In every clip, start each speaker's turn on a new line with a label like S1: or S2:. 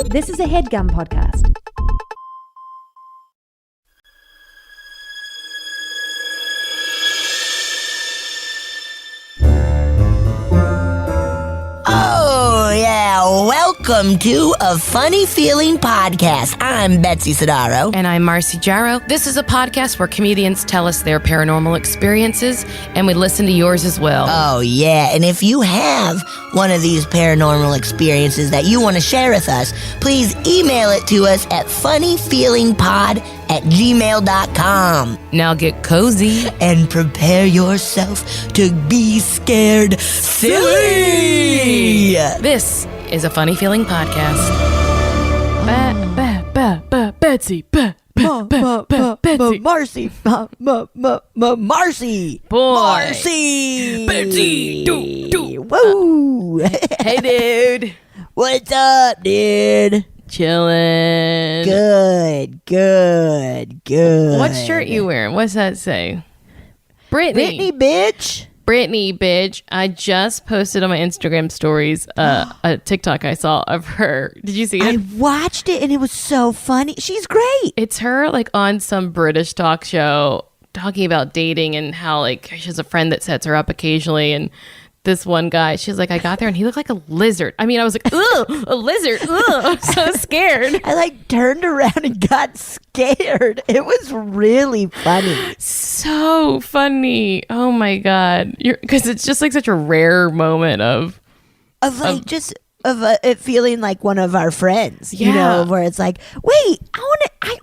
S1: This is a HeadGum podcast.
S2: Oh, yeah. Welcome to A Funny Feeling Podcast. I'm Betsy Sidaro.
S3: And I'm Marcy Jarrow. This is a podcast where comedians tell us their paranormal experiences, and we listen to yours as well.
S2: Oh, yeah. And if you have one of these paranormal experiences that you want to share with us, please email it to us at funnyfeelingpod@gmail.com.
S3: Now get cozy.
S2: And prepare yourself to be scared silly.
S3: This is a Funny Feeling Podcast.
S1: Betsy.
S2: Marcy. Marcy.
S3: Boy.
S2: Marcy.
S3: Betsy.
S2: Woo.
S3: Hey, dude.
S2: What's up, dude?
S3: Chillin'.
S2: Good.
S3: What shirt you wearing? What's that say?
S2: Brittany, bitch.
S3: Brittany, bitch. I just posted on my Instagram stories a TikTok I saw of her. Did you see it?
S2: I watched it and it was so funny. She's great.
S3: It's her like on some British talk show talking about dating and how like she has a friend that sets her up occasionally, and this one guy, she's like, I got there and he looked like a lizard. I mean, I was like, ugh, a lizard. Ugh, I'm so scared.
S2: I like turned around and got scared. It was really funny.
S3: So funny. Oh my God. Because it's just like such a rare moment of
S2: it feeling like one of our friends,
S3: Yeah.
S2: you know, where it's like, wait,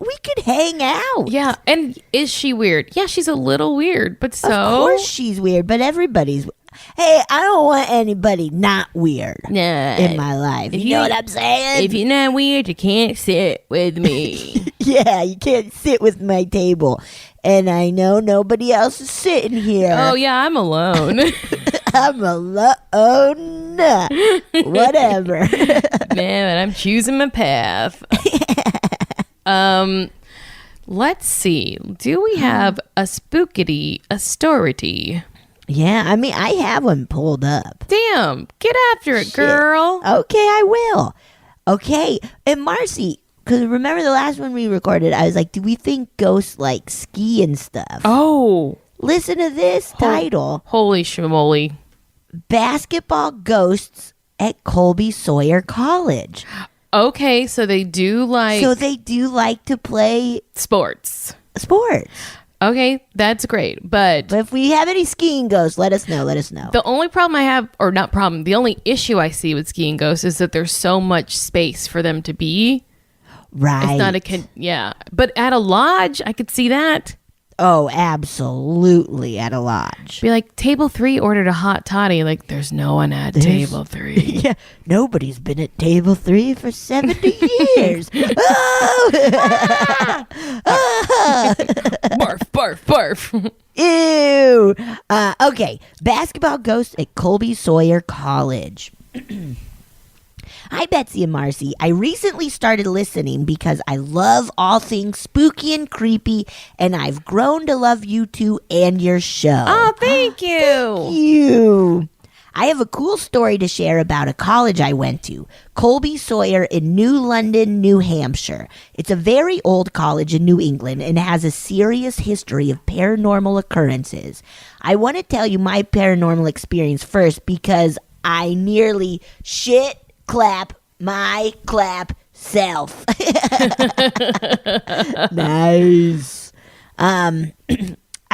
S2: we could hang out.
S3: yeah. And is she weird? Yeah, she's a little weird, but so.
S2: Of course she's weird, but everybody's. Hey, I don't want anybody not weird in my life. You know what I'm saying?
S3: If you're not weird, you can't sit with me.
S2: Yeah, you can't sit with my table. And I know nobody else is sitting here.
S3: Oh, yeah, I'm alone.
S2: I'm alone. Whatever.
S3: Man, I'm choosing my path. Let's see. Do we have a story?
S2: Yeah, I mean, I have one pulled up.
S3: Damn, get after it,
S2: Shit.
S3: girl.
S2: Okay, I will. Okay, and Marcy, because remember the last one we recorded, I was like, do we think ghosts like ski and stuff?
S3: Oh.
S2: Listen to this title.
S3: Holy schmoly.
S2: Basketball Ghosts at Colby Sawyer College.
S3: Okay, so they do like
S2: So they do like to play
S3: sports.
S2: sports.
S3: Okay, that's great. But
S2: But if we have any skiing ghosts, let us know.
S3: the only problem I have, or not problem, the only issue I see with skiing ghosts is that there's so much space for them to be.
S2: Right.
S3: It's not yeah. But at a lodge, I could see that.
S2: Oh, absolutely, at a lodge.
S3: Be like, table 3 ordered a hot toddy. Like, there's no one at table 3.
S2: Yeah, nobody's been at table 3 for 70 years. Oh!
S3: Barf, barf.
S2: Ew. Okay, basketball ghosts at Colby Sawyer College. Hi, Betsy and Marcy. I recently started listening because I love all things spooky and creepy, and I've grown to love you two and your show.
S3: Oh, thank you.
S2: Thank you. I have a cool story to share about a college I went to, Colby Sawyer in New London, New Hampshire. It's a very old college in New England and has a serious history of paranormal occurrences. I want to tell you my paranormal experience first because I nearly clap self. Nice. I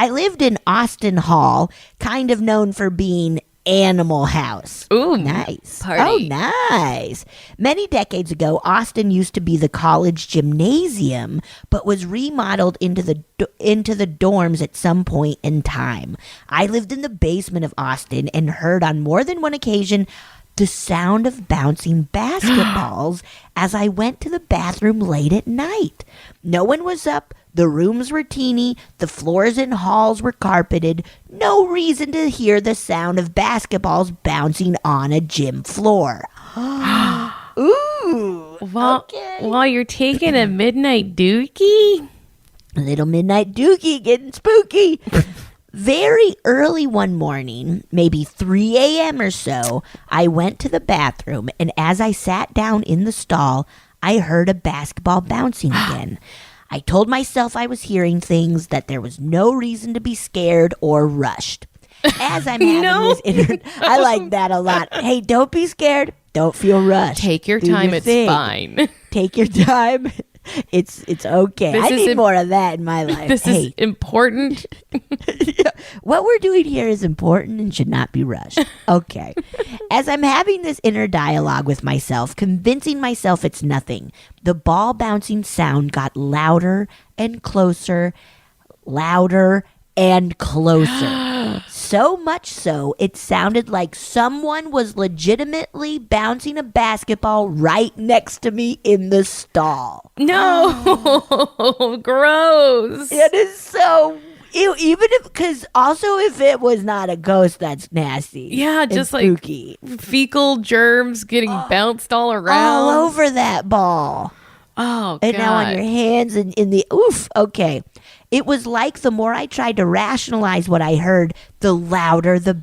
S2: lived in Austin Hall, kind of known for being Animal House.
S3: Ooh,
S2: nice.
S3: Party.
S2: Oh, nice. Many decades ago, Austin used to be the college gymnasium, but was remodeled into the dorms at some point in time. I lived in the basement of Austin and heard on more than one occasion the sound of bouncing basketballs as I went to the bathroom late at night. No one was up. The rooms were teeny. The floors and halls were carpeted. No reason to hear the sound of basketballs bouncing on a gym floor. Ooh.
S3: While you're taking a midnight dookie?
S2: A little midnight dookie getting spooky. Very early one morning, maybe 3 a.m. or so, I went to the bathroom, and as I sat down in the stall, I heard a basketball bouncing again. I told myself I was hearing things, that there was no reason to be scared or rushed. As I'm having I like that a lot. Hey, don't be scared. Don't feel rushed.
S3: Take your
S2: Do
S3: time.
S2: your
S3: It's
S2: thing.
S3: fine.
S2: Take your time. It's okay. I need more of that in my life.
S3: This is important.
S2: What we're doing here is important and should not be rushed. Okay. As I'm having this inner dialogue with myself, convincing myself it's nothing, the ball bouncing sound got louder and closer, louder and closer. So much so, it sounded like someone was legitimately bouncing a basketball right next to me in the stall.
S3: No. Gross.
S2: It is so ew, even if, because also if it was not a ghost, that's nasty.
S3: Yeah,
S2: and
S3: just
S2: spooky.
S3: like fecal germs getting bounced all around.
S2: All over that ball.
S3: Oh,
S2: And
S3: God.
S2: now on your hands and in the oof. Okay. It was like the more I tried to rationalize what I heard, the louder the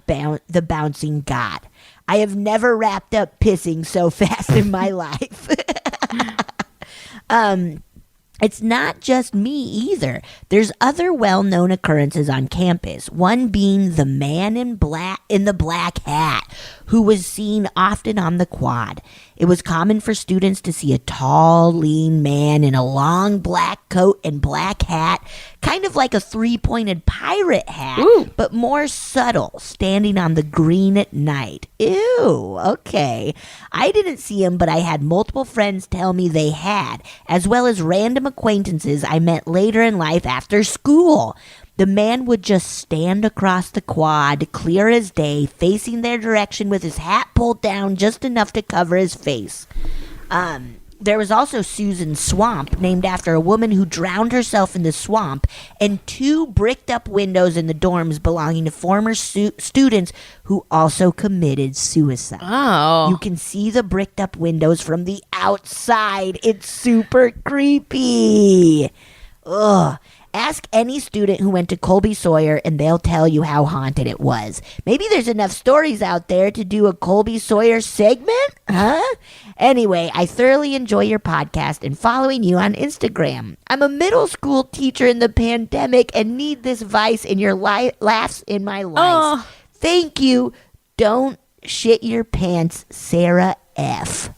S2: bouncing got. I have never wrapped up pissing so fast in my life. It's not just me either. There's other well-known occurrences on campus, one being the man in the black hat, who was seen often on the quad. It was common for students to see a tall, lean man in a long black coat and black hat, kind of like a three-pointed pirate hat, but more subtle, standing on the green at night. Ew, okay. I didn't see him, but I had multiple friends tell me they had, as well as random acquaintances I met later in life after school. The man would just stand across the quad, clear as day, facing their direction with his hat pulled down just enough to cover his face. There was also Susan Swamp, named after a woman who drowned herself in the swamp, and 2 bricked up windows in the dorms belonging to former students who also committed suicide.
S3: Oh.
S2: You can see the bricked up windows from the outside. It's super creepy. Ugh. Ask any student who went to Colby Sawyer and they'll tell you how haunted it was. Maybe there's enough stories out there to do a Colby Sawyer segment? Huh? Anyway, I thoroughly enjoy your podcast and following you on Instagram. I'm a middle school teacher in the pandemic and need this vice in your laughs in my life.
S3: Oh.
S2: Thank you. Don't shit your pants, Sarah F.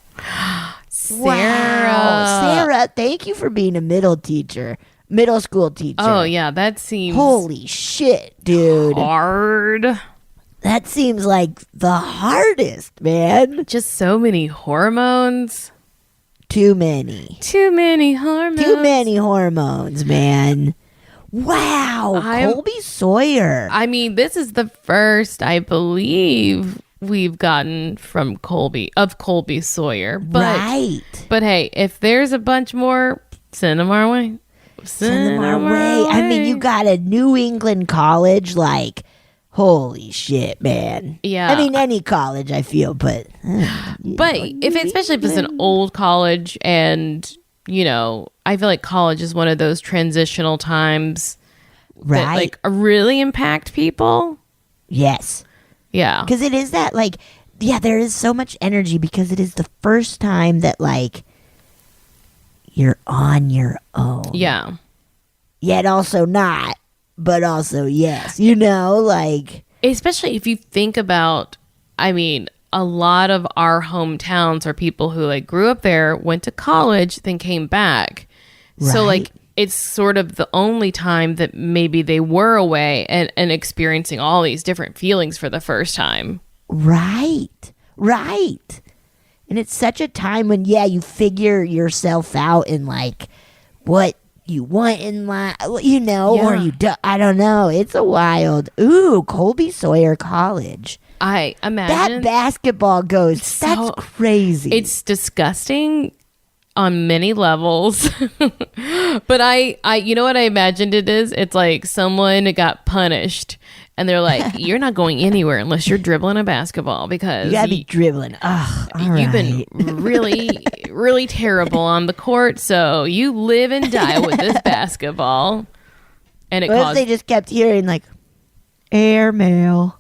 S3: Sarah.
S2: Wow. Sarah, thank you for being a middle school teacher.
S3: Oh, yeah, that seems
S2: Holy shit, dude.
S3: hard.
S2: That seems like the hardest, man.
S3: Just so many hormones.
S2: Too many.
S3: Too many hormones.
S2: Too many hormones, man. Wow. Colby Sawyer.
S3: I mean, this is the first, I believe, we've gotten from Colby Sawyer. But,
S2: right.
S3: But hey, if there's a bunch more, send them our way.
S2: Send them our way. I mean, you got a New England college, like, holy shit, man.
S3: Yeah.
S2: I mean, any college, I feel, but.
S3: But especially if it's an old college, and I feel like college is one of those transitional times
S2: right.
S3: that like really impact people.
S2: Yes.
S3: Yeah.
S2: Because it is that, like, yeah, there is so much energy because it is the first time that, like, you're on your own.
S3: Yeah.
S2: Yet also not, but also yes. Like.
S3: Especially if you think about, I mean, a lot of our hometowns are people who like grew up there, went to college, then came back.
S2: Right.
S3: So like it's sort of the only time that maybe they were away and experiencing all these different feelings for the first time.
S2: Right. And it's such a time when, yeah, you figure yourself out in like what you want in life, or you don't. I don't know. It's a wild. Ooh, Colby Sawyer College.
S3: I imagine
S2: that basketball ghost. That's crazy.
S3: It's disgusting on many levels. But I you know what I imagined it is? It's like someone got punished and they're like, you're not going anywhere unless you're dribbling a basketball because
S2: you gotta be dribbling. Ugh,
S3: you've been really, really terrible on the court, so you live and die with this basketball. And
S2: what if they just kept hearing like airmail?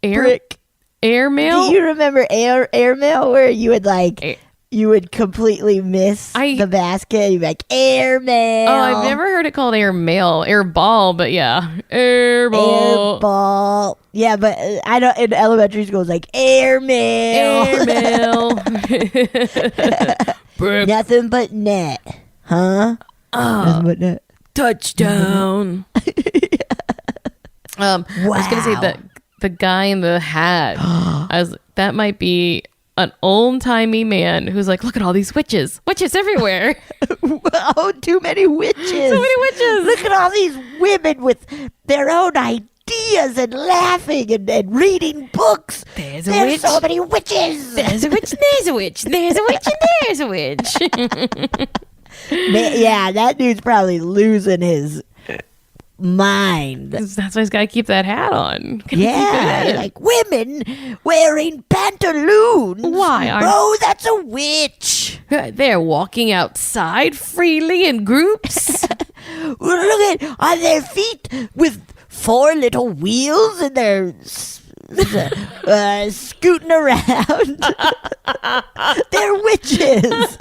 S3: Airmail?
S2: Do you remember airmail where you would like you would completely miss the basket. You'd be like, airmail.
S3: Oh, I've never heard it called airmail. Airball, but yeah. Airball.
S2: Airball. Yeah, but I don't. In elementary school, it's like airmail.
S3: Airmail.
S2: Nothing but net. Huh? Nothing but net.
S3: Touchdown.
S2: Wow.
S3: I was going to say that the guy in the hat, that might be an old-timey man who's like, look at all these witches. Witches everywhere.
S2: Oh, too many witches.
S3: So many witches.
S2: Look at all these women with their own ideas and laughing and reading books.
S3: There's
S2: There's so many witches.
S3: There's a witch, there's a witch. There's a witch, and there's a witch.
S2: Man, yeah, that dude's probably losing his mind.
S3: That's why he's got to keep that hat on.
S2: Yeah, like women wearing pantaloons.
S3: Why?
S2: Oh, that's a witch.
S3: They're walking outside freely in groups.
S2: Look at on their feet with 4 little wheels and they're scooting around. They're witches.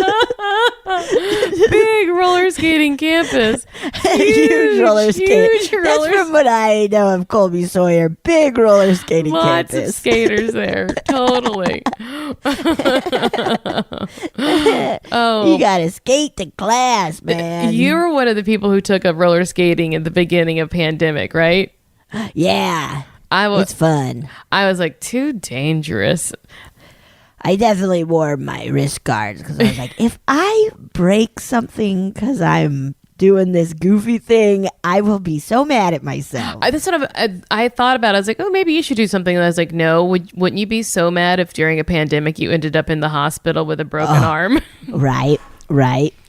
S3: Big roller skating campus.
S2: Huge roller skating. That's
S3: roller
S2: from what I know of Colby Sawyer. Big roller skating
S3: Lots
S2: campus.
S3: of skaters there. Totally.
S2: You gotta skate to class, man.
S3: You were one of the people who took up roller skating at the beginning of pandemic, right?
S2: Yeah. It's fun.
S3: I was like, too dangerous.
S2: I definitely wore my wrist guards because I was like, if I break something because I'm doing this goofy thing, I will be so mad at myself.
S3: That's what I thought about. I was like, oh, maybe you should do something. And I was like, no, wouldn't you be so mad if during a pandemic you ended up in the hospital with a broken arm?
S2: Right.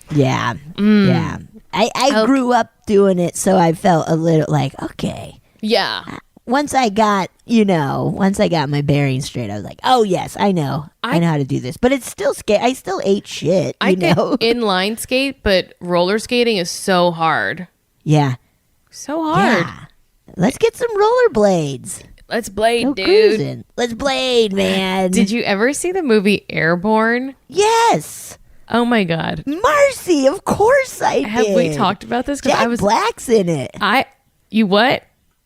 S2: Yeah. Yeah. I grew up doing it, so I felt a little like, okay.
S3: Yeah.
S2: Once I got my bearings straight, I was like, oh, yes, I know. I know how to do this. But it's still scary. I still ate shit,
S3: I could inline skate, but roller skating is so hard.
S2: Yeah.
S3: So hard.
S2: Yeah. Let's get some rollerblades.
S3: Let's blade,
S2: Go
S3: dude.
S2: cruising. Let's blade, man.
S3: Did you ever see the movie Airborne?
S2: Yes.
S3: Oh, my God.
S2: Marcy, of course I did.
S3: Have we talked about this?
S2: Jack Black's in it.
S3: You what?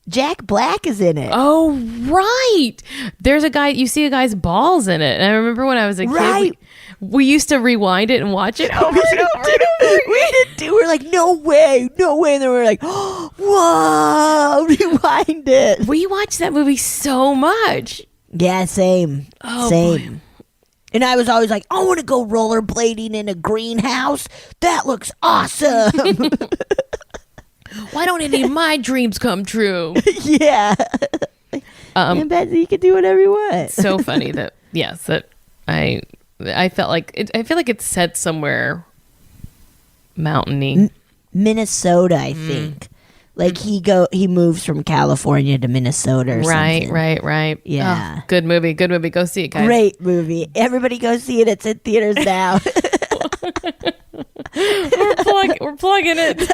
S2: Jack Black is in it.
S3: Oh, right. There's a guy, you see a guy's balls in it. And I remember when I was a kid, we used to rewind it and watch it over and over and over again.
S2: We did too. We're like, no way. And then we're like, oh, whoa, rewind it.
S3: We watched that movie so much.
S2: Yeah, same.
S3: Oh,
S2: same.
S3: boy.
S2: And I was always like, I want to go rollerblading in a greenhouse. That looks awesome.
S3: Why don't any of my dreams come true?
S2: Yeah. And Betsy, you can do whatever you want.
S3: So funny that I felt like I feel like it's set somewhere mountainy.
S2: Minnesota, I think. Like he moves from California to Minnesota or something.
S3: Right.
S2: Yeah.
S3: Oh, good movie. Go see it, guys.
S2: Great movie. Everybody go see it. It's in theaters now.
S3: We're plugging it.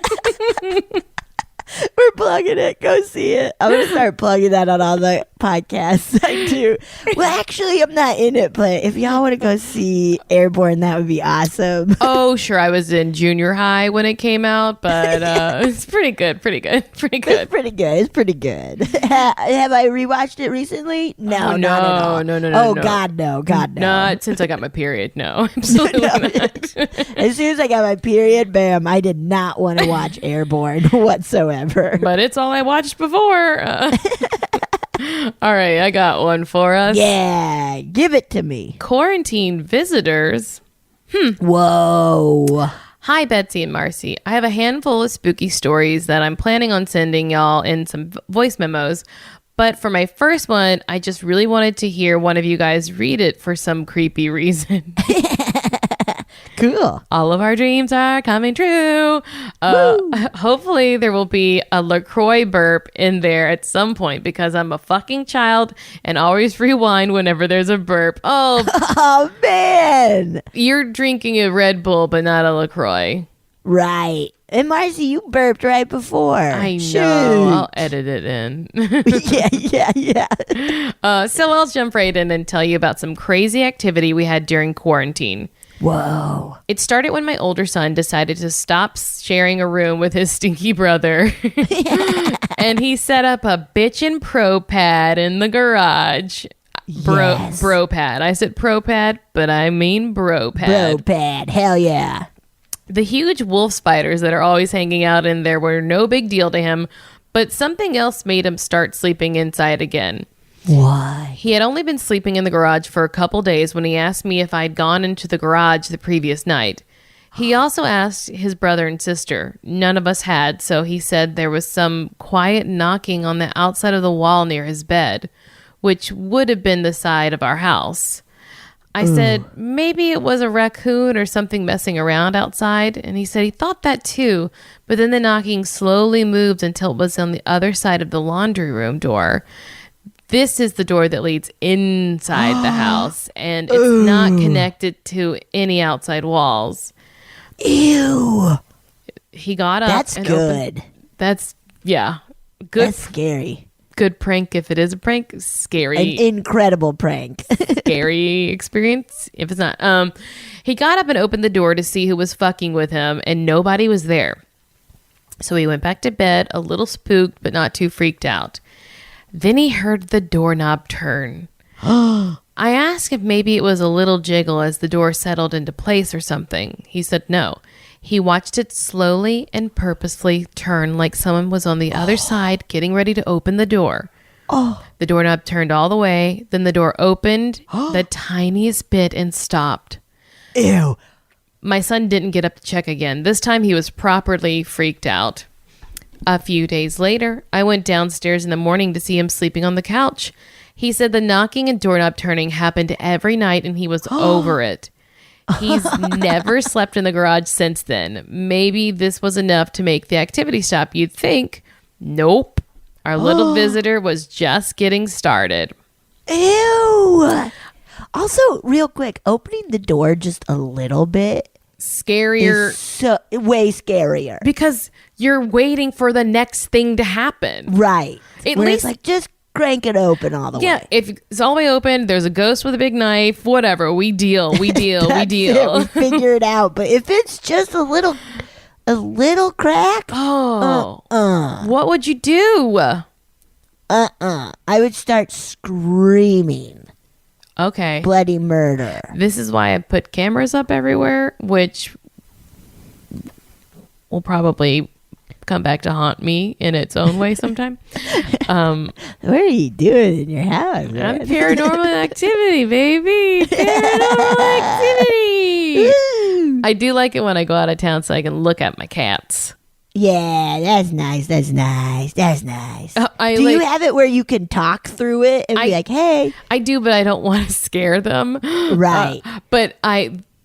S2: We're plugging it. Go see it. I'm going to start plugging that on all the podcasts I do. Well, actually, I'm not in it, but if y'all want to go see Airborne, that would be awesome.
S3: Oh, sure. I was in junior high when it came out, but it's pretty good.
S2: It's pretty good. Have I rewatched it recently? No, not at all.
S3: No.
S2: Oh, God, no.
S3: Not since I got my period. No, absolutely not.
S2: As soon as I got my period, bam, I did not want to watch Airborne whatsoever.
S3: But it's all I watched before. All right, I got one for us.
S2: Yeah, give it to me.
S3: Quarantine visitors.
S2: Whoa.
S3: Hi, Betsy and Marcy. I have a handful of spooky stories that I'm planning on sending y'all in some voice memos. But for my first one, I just really wanted to hear one of you guys read it for some creepy reason.
S2: Cool.
S3: All of our dreams are coming true. Hopefully there will be a LaCroix burp in there at some point because I'm a fucking child and always rewind whenever there's a burp.
S2: Oh, man.
S3: You're drinking a Red Bull, but not a LaCroix.
S2: Right. And Marcy, you burped right before.
S3: I know.
S2: Shoot.
S3: I'll edit it in.
S2: Yeah.
S3: So I'll jump right in and tell you about some crazy activity we had during quarantine.
S2: Whoa.
S3: It started when my older son decided to stop sharing a room with his stinky brother. And he set up a bitchin' pro pad in the garage. Bro pad. I said pro pad, but I mean bro pad.
S2: Bro pad. Hell yeah.
S3: The huge wolf spiders that are always hanging out in there were no big deal to him, but something else made him start sleeping inside again.
S2: Why?
S3: He had only been sleeping in the garage for a couple days when he asked me if I'd gone into the garage the previous night. He also asked his brother and sister. None of us had, so he said there was some quiet knocking on the outside of the wall near his bed, which would have been the side of our house. I said, maybe it was a raccoon or something messing around outside. And he said he thought that too. But then the knocking slowly moved until it was on the other side of the laundry room door. This is the door that leads inside the house. And it's not connected to any outside walls.
S2: Ew.
S3: He got up.
S2: That's
S3: and
S2: good.
S3: That's, yeah. Good.
S2: That's scary.
S3: Good prank if it is a prank. Scary.
S2: An incredible prank.
S3: Scary experience if it's not. He got up and opened the door to see who was fucking with him, and nobody was there. So he went back to bed a little spooked but not too freaked out. Then he heard the doorknob turn. I asked if maybe it was a little jiggle as the door settled into place or something. He said no. He watched it slowly and purposefully turn like someone was on the other side getting ready to open the door. The doorknob turned all the way. Then the door opened the tiniest bit and stopped.
S2: Ew.
S3: My son didn't get up to check again. This time he was properly freaked out. A few days later, I went downstairs in the morning to see him sleeping on the couch. He said the knocking and doorknob turning happened every night and he was over it. He's never slept in the garage since then. Maybe this was enough to make the activity stop, you'd think. Nope. Our little visitor was just getting started.
S2: Ew. Also, real quick, opening the door just a little bit
S3: Scarier.
S2: is so way scarier.
S3: Because you're waiting for the next thing to happen.
S2: Right.
S3: At
S2: Where
S3: least-
S2: it's like, just crank it open all the way.
S3: Yeah, if it's all the way open, there's a ghost with a big knife, whatever. We deal. We
S2: That's
S3: deal.
S2: it, we figure it out. But if it's just a little crack,
S3: What would you do?
S2: I would start screaming
S3: Okay.
S2: bloody murder.
S3: This is why I put cameras up everywhere, which will probably come back to haunt me in its own way sometime.
S2: What are you doing in your house,
S3: I'm
S2: man?
S3: paranormal activity, baby. Paranormal activity. I do like it when I go out of town so I can look at my cats.
S2: Yeah, that's nice. That's nice. That's nice.
S3: I
S2: Do you
S3: like-
S2: have it where you can talk through it and be like, hey?
S3: I do, but I don't want to scare them.
S2: Right.
S3: But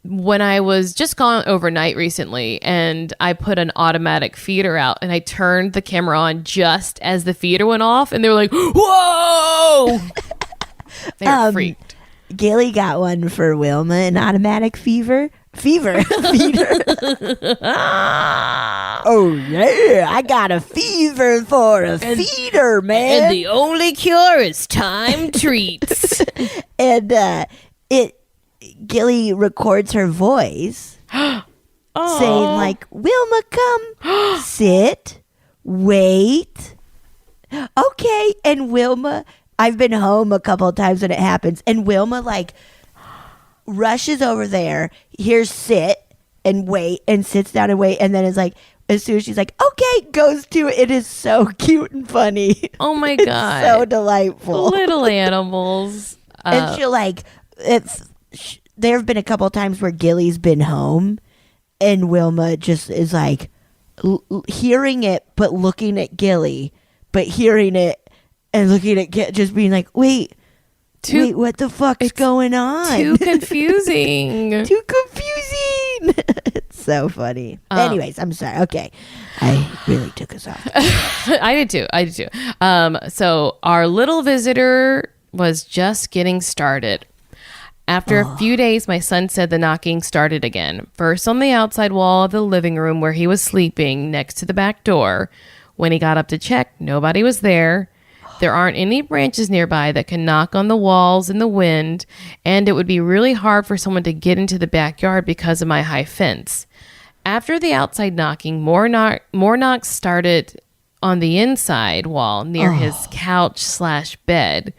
S3: when I was just gone overnight recently and I put an automatic feeder out and I turned the camera on just as the feeder went off and they were like, whoa! They were freaked.
S2: Gilly got one for Wilma, an automatic feeder. Oh yeah, I got a fever for a feeder, man.
S3: And the only cure is time treats.
S2: And Gilly records her voice saying like, Wilma, come sit, wait. Okay. And Wilma, I've been home a couple of times when it happens, and Wilma like rushes over there, here's sit and wait, and sits down and wait, and then is like, as soon as she's like, okay, goes to it. It is so cute and funny.
S3: Oh my
S2: It's
S3: God.
S2: so delightful.
S3: Little animals.
S2: And she'll like, there have been a couple of times where Gilly's been home and Wilma just is like hearing it, but looking at Gilly, but hearing it and looking at just being like, wait, what the fuck's going on?
S3: Too confusing.
S2: Too confusing. It's so funny. Anyways, I'm sorry. Okay. I really took us off.
S3: I did too. So our little visitor was just getting started. After a few days, my son said the knocking started again. First on the outside wall of the living room where he was sleeping next to the back door. When he got up to check, nobody was there. There aren't any branches nearby that can knock on the walls in the wind, and it would be really hard for someone to get into the backyard because of my high fence. After the outside knocking, more knocks started on the inside wall near his couch/bed.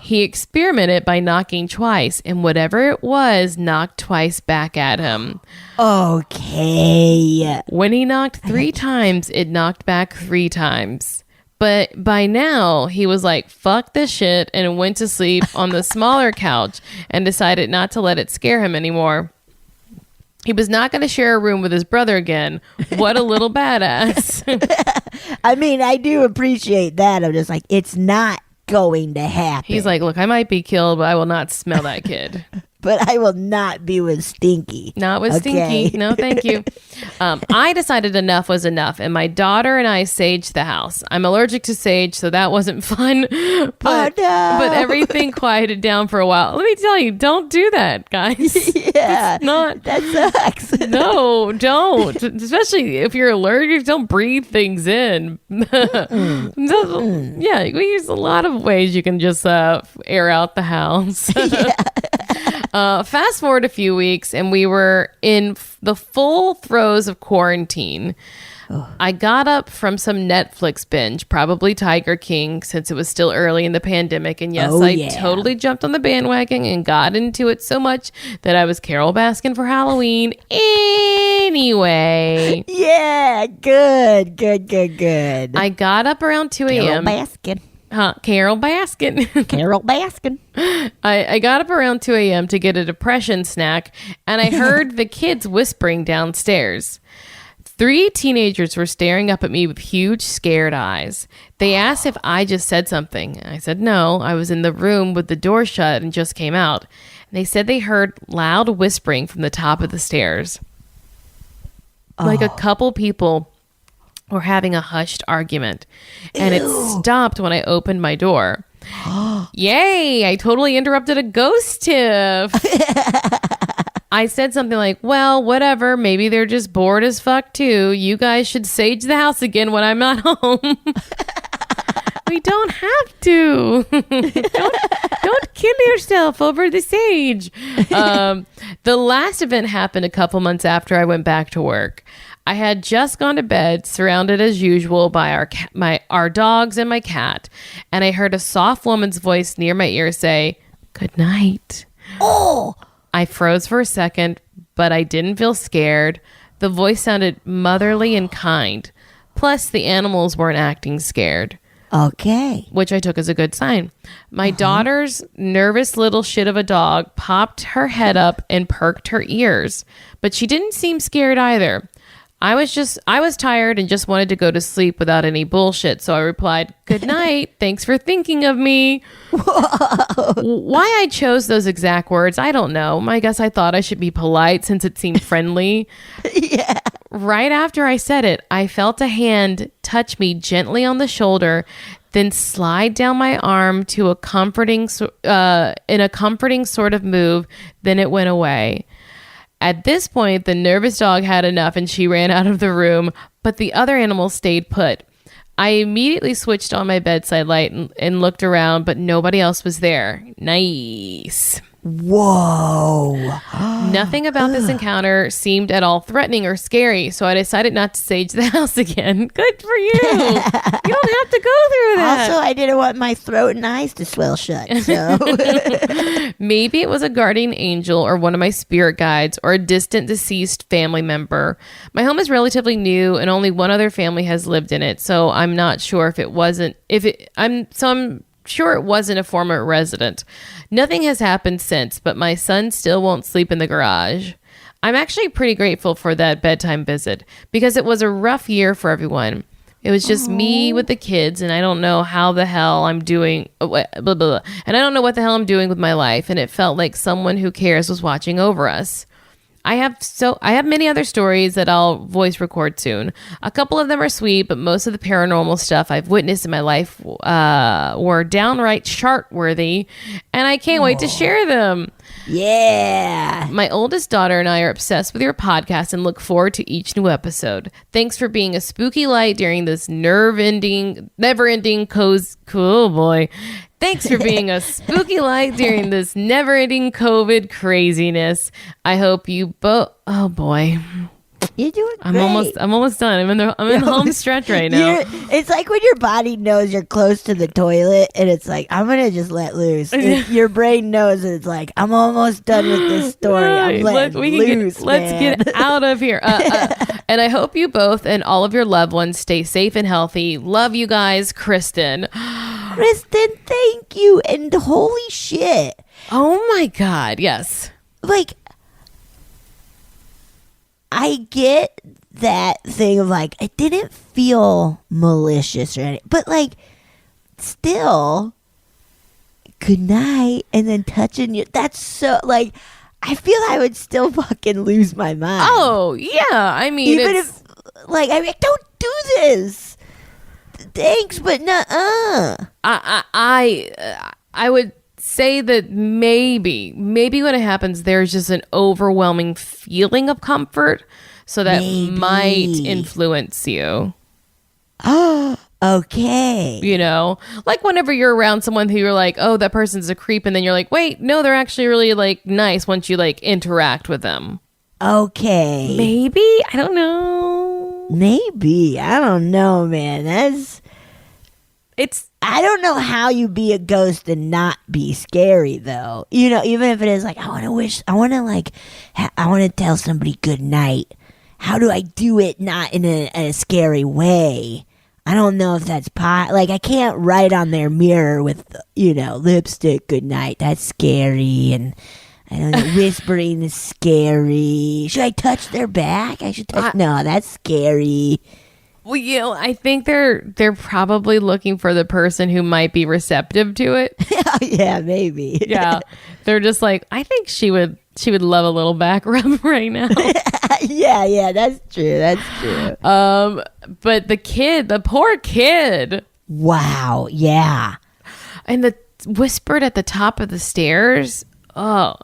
S3: He experimented by knocking twice, and whatever it was knocked twice back at him.
S2: Okay.
S3: When he knocked 3 times, it knocked back 3 times. But by now, he was like, fuck this shit, and went to sleep on the smaller couch and decided not to let it scare him anymore. He was not going to share a room with his brother again. What a little badass.
S2: I mean, I do appreciate that. I'm just like, it's not going to happen.
S3: He's like, look, I might be killed, but I will not smell that kid.
S2: But I will not be with Stinky.
S3: Not with Stinky. No, thank you. I decided enough was enough, and my daughter and I saged the house. I'm allergic to sage, so that wasn't fun. But, but everything quieted down for a while. Let me tell you, don't do that, guys.
S2: Yeah.
S3: That
S2: sucks.
S3: No, don't. Especially if you're allergic, don't breathe things in. Yeah, we use a lot of ways you can just air out the house. Fast forward a few weeks, and we were in the full throes of quarantine. I got up from some Netflix binge, probably Tiger King, since it was still early in the pandemic. And yes, I totally jumped on the bandwagon and got into it so much that I was Carol Baskin for Halloween anyway.
S2: Yeah, good.
S3: I got up around 2 a.m.
S2: Carol Baskin.
S3: Carol Baskin.
S2: Carol Baskin.
S3: I got up around 2 a.m. to get a depression snack, and I heard the kids whispering downstairs. 3 teenagers were staring up at me with huge, scared eyes. They asked if I just said something. I said no. I was in the room with the door shut and just came out. And they said they heard loud whispering from the top of the stairs. Like a couple people were having a hushed argument, and it stopped when I opened my door. Yay, I totally interrupted a ghost tiff. I said something like, well, whatever, maybe they're just bored as fuck too. You guys should sage the house again when I'm not home. We don't have to. Don't kill yourself over the sage. The last event happened a couple months after I went back to work. I had just gone to bed, surrounded as usual by our dogs and my cat, and I heard a soft woman's voice near my ear say, "Good night."
S2: Oh!
S3: I froze for a second, but I didn't feel scared. The voice sounded motherly and kind. Plus, the animals weren't acting scared.
S2: Okay.
S3: Which I took as a good sign. My daughter's nervous little shit of a dog popped her head up and perked her ears, but she didn't seem scared either. I was tired and just wanted to go to sleep without any bullshit. So I replied, "Good night. Thanks for thinking of me." Whoa. Why I chose those exact words, I don't know. I guess I thought I should be polite since it seemed friendly.
S2: Yeah.
S3: Right after I said it, I felt a hand touch me gently on the shoulder, then slide down my arm to a comforting sort of move. Then it went away. At this point, the nervous dog had enough and she ran out of the room, but the other animals stayed put. I immediately switched on my bedside light and looked around, but nobody else was there. Nice.
S2: Whoa.
S3: Nothing about this encounter seemed at all threatening or scary, so I decided not to sage the house again. Good for you. You don't have to go through that.
S2: Also, I didn't want my throat and eyes to swell shut, so.
S3: Maybe it was a guardian angel or one of my spirit guides or a distant deceased family member. My home is relatively new and only one other family has lived in it, so I'm not sure I'm sure it wasn't a former resident. Nothing has happened since, but my son still won't sleep in the garage. I'm actually pretty grateful for that bedtime visit because it was a rough year for everyone. It was just me with the kids, and I don't know how the hell I'm doing, blah, blah, blah. And I don't know what the hell I'm doing with my life, and it felt like someone who cares was watching over us. I have many other stories that I'll voice record soon. A couple of them are sweet, but most of the paranormal stuff I've witnessed in my life were downright chart-worthy, and I can't wait to share them.
S2: Yeah.
S3: My oldest daughter and I are obsessed with your podcast and look forward to each new episode. Thanks for being a spooky light during this never-ending cool boy. Thanks for being a spooky light during this never-ending COVID craziness. I hope you both. Oh boy,
S2: you're doing great.
S3: I'm almost done. I'm in the home stretch right now.
S2: It's like when your body knows you're close to the toilet, and it's like, I'm gonna just let loose. Your brain knows that it's like, I'm almost done with this story. I'm letting loose.
S3: Let's get out of here. And I hope you both and all of your loved ones stay safe and healthy. Love you guys, Kristin.
S2: Kristin, thank you. And holy shit.
S3: Oh my God. Yes.
S2: Like, I get that thing of like, it didn't feel malicious or anything, but like, still, good night, and then touching you. That's so, like, I feel I would still fucking lose my mind.
S3: Oh, yeah. I mean,
S2: even if, like, I mean, don't do this. Thanks, but nuh-uh.
S3: I would say that maybe when it happens, there's just an overwhelming feeling of comfort, so that might influence you.
S2: Oh, okay.
S3: You know, like whenever you're around someone who you're like, oh, that person's a creep, and then you're like, wait, no, they're actually really like nice once you like interact with them.
S2: Okay.
S3: Maybe. I don't know.
S2: Maybe. I don't know, man. I don't know how you be a ghost and not be scary, though. You know, even if it is like, I want to tell somebody good night. How do I do it not in a scary way? I don't know if that's like, I can't write on their mirror with, lipstick good night. That's scary. And I don't know, whispering is scary. Should I touch their back? I should touch. No, that's scary.
S3: Well, I think they're probably looking for the person who might be receptive to it.
S2: Yeah, maybe.
S3: Yeah, they're just like, I think she would love a little back rub right now.
S2: Yeah, that's true.
S3: But the poor kid.
S2: Wow. Yeah.
S3: And the whispered at the top of the stairs. Oh.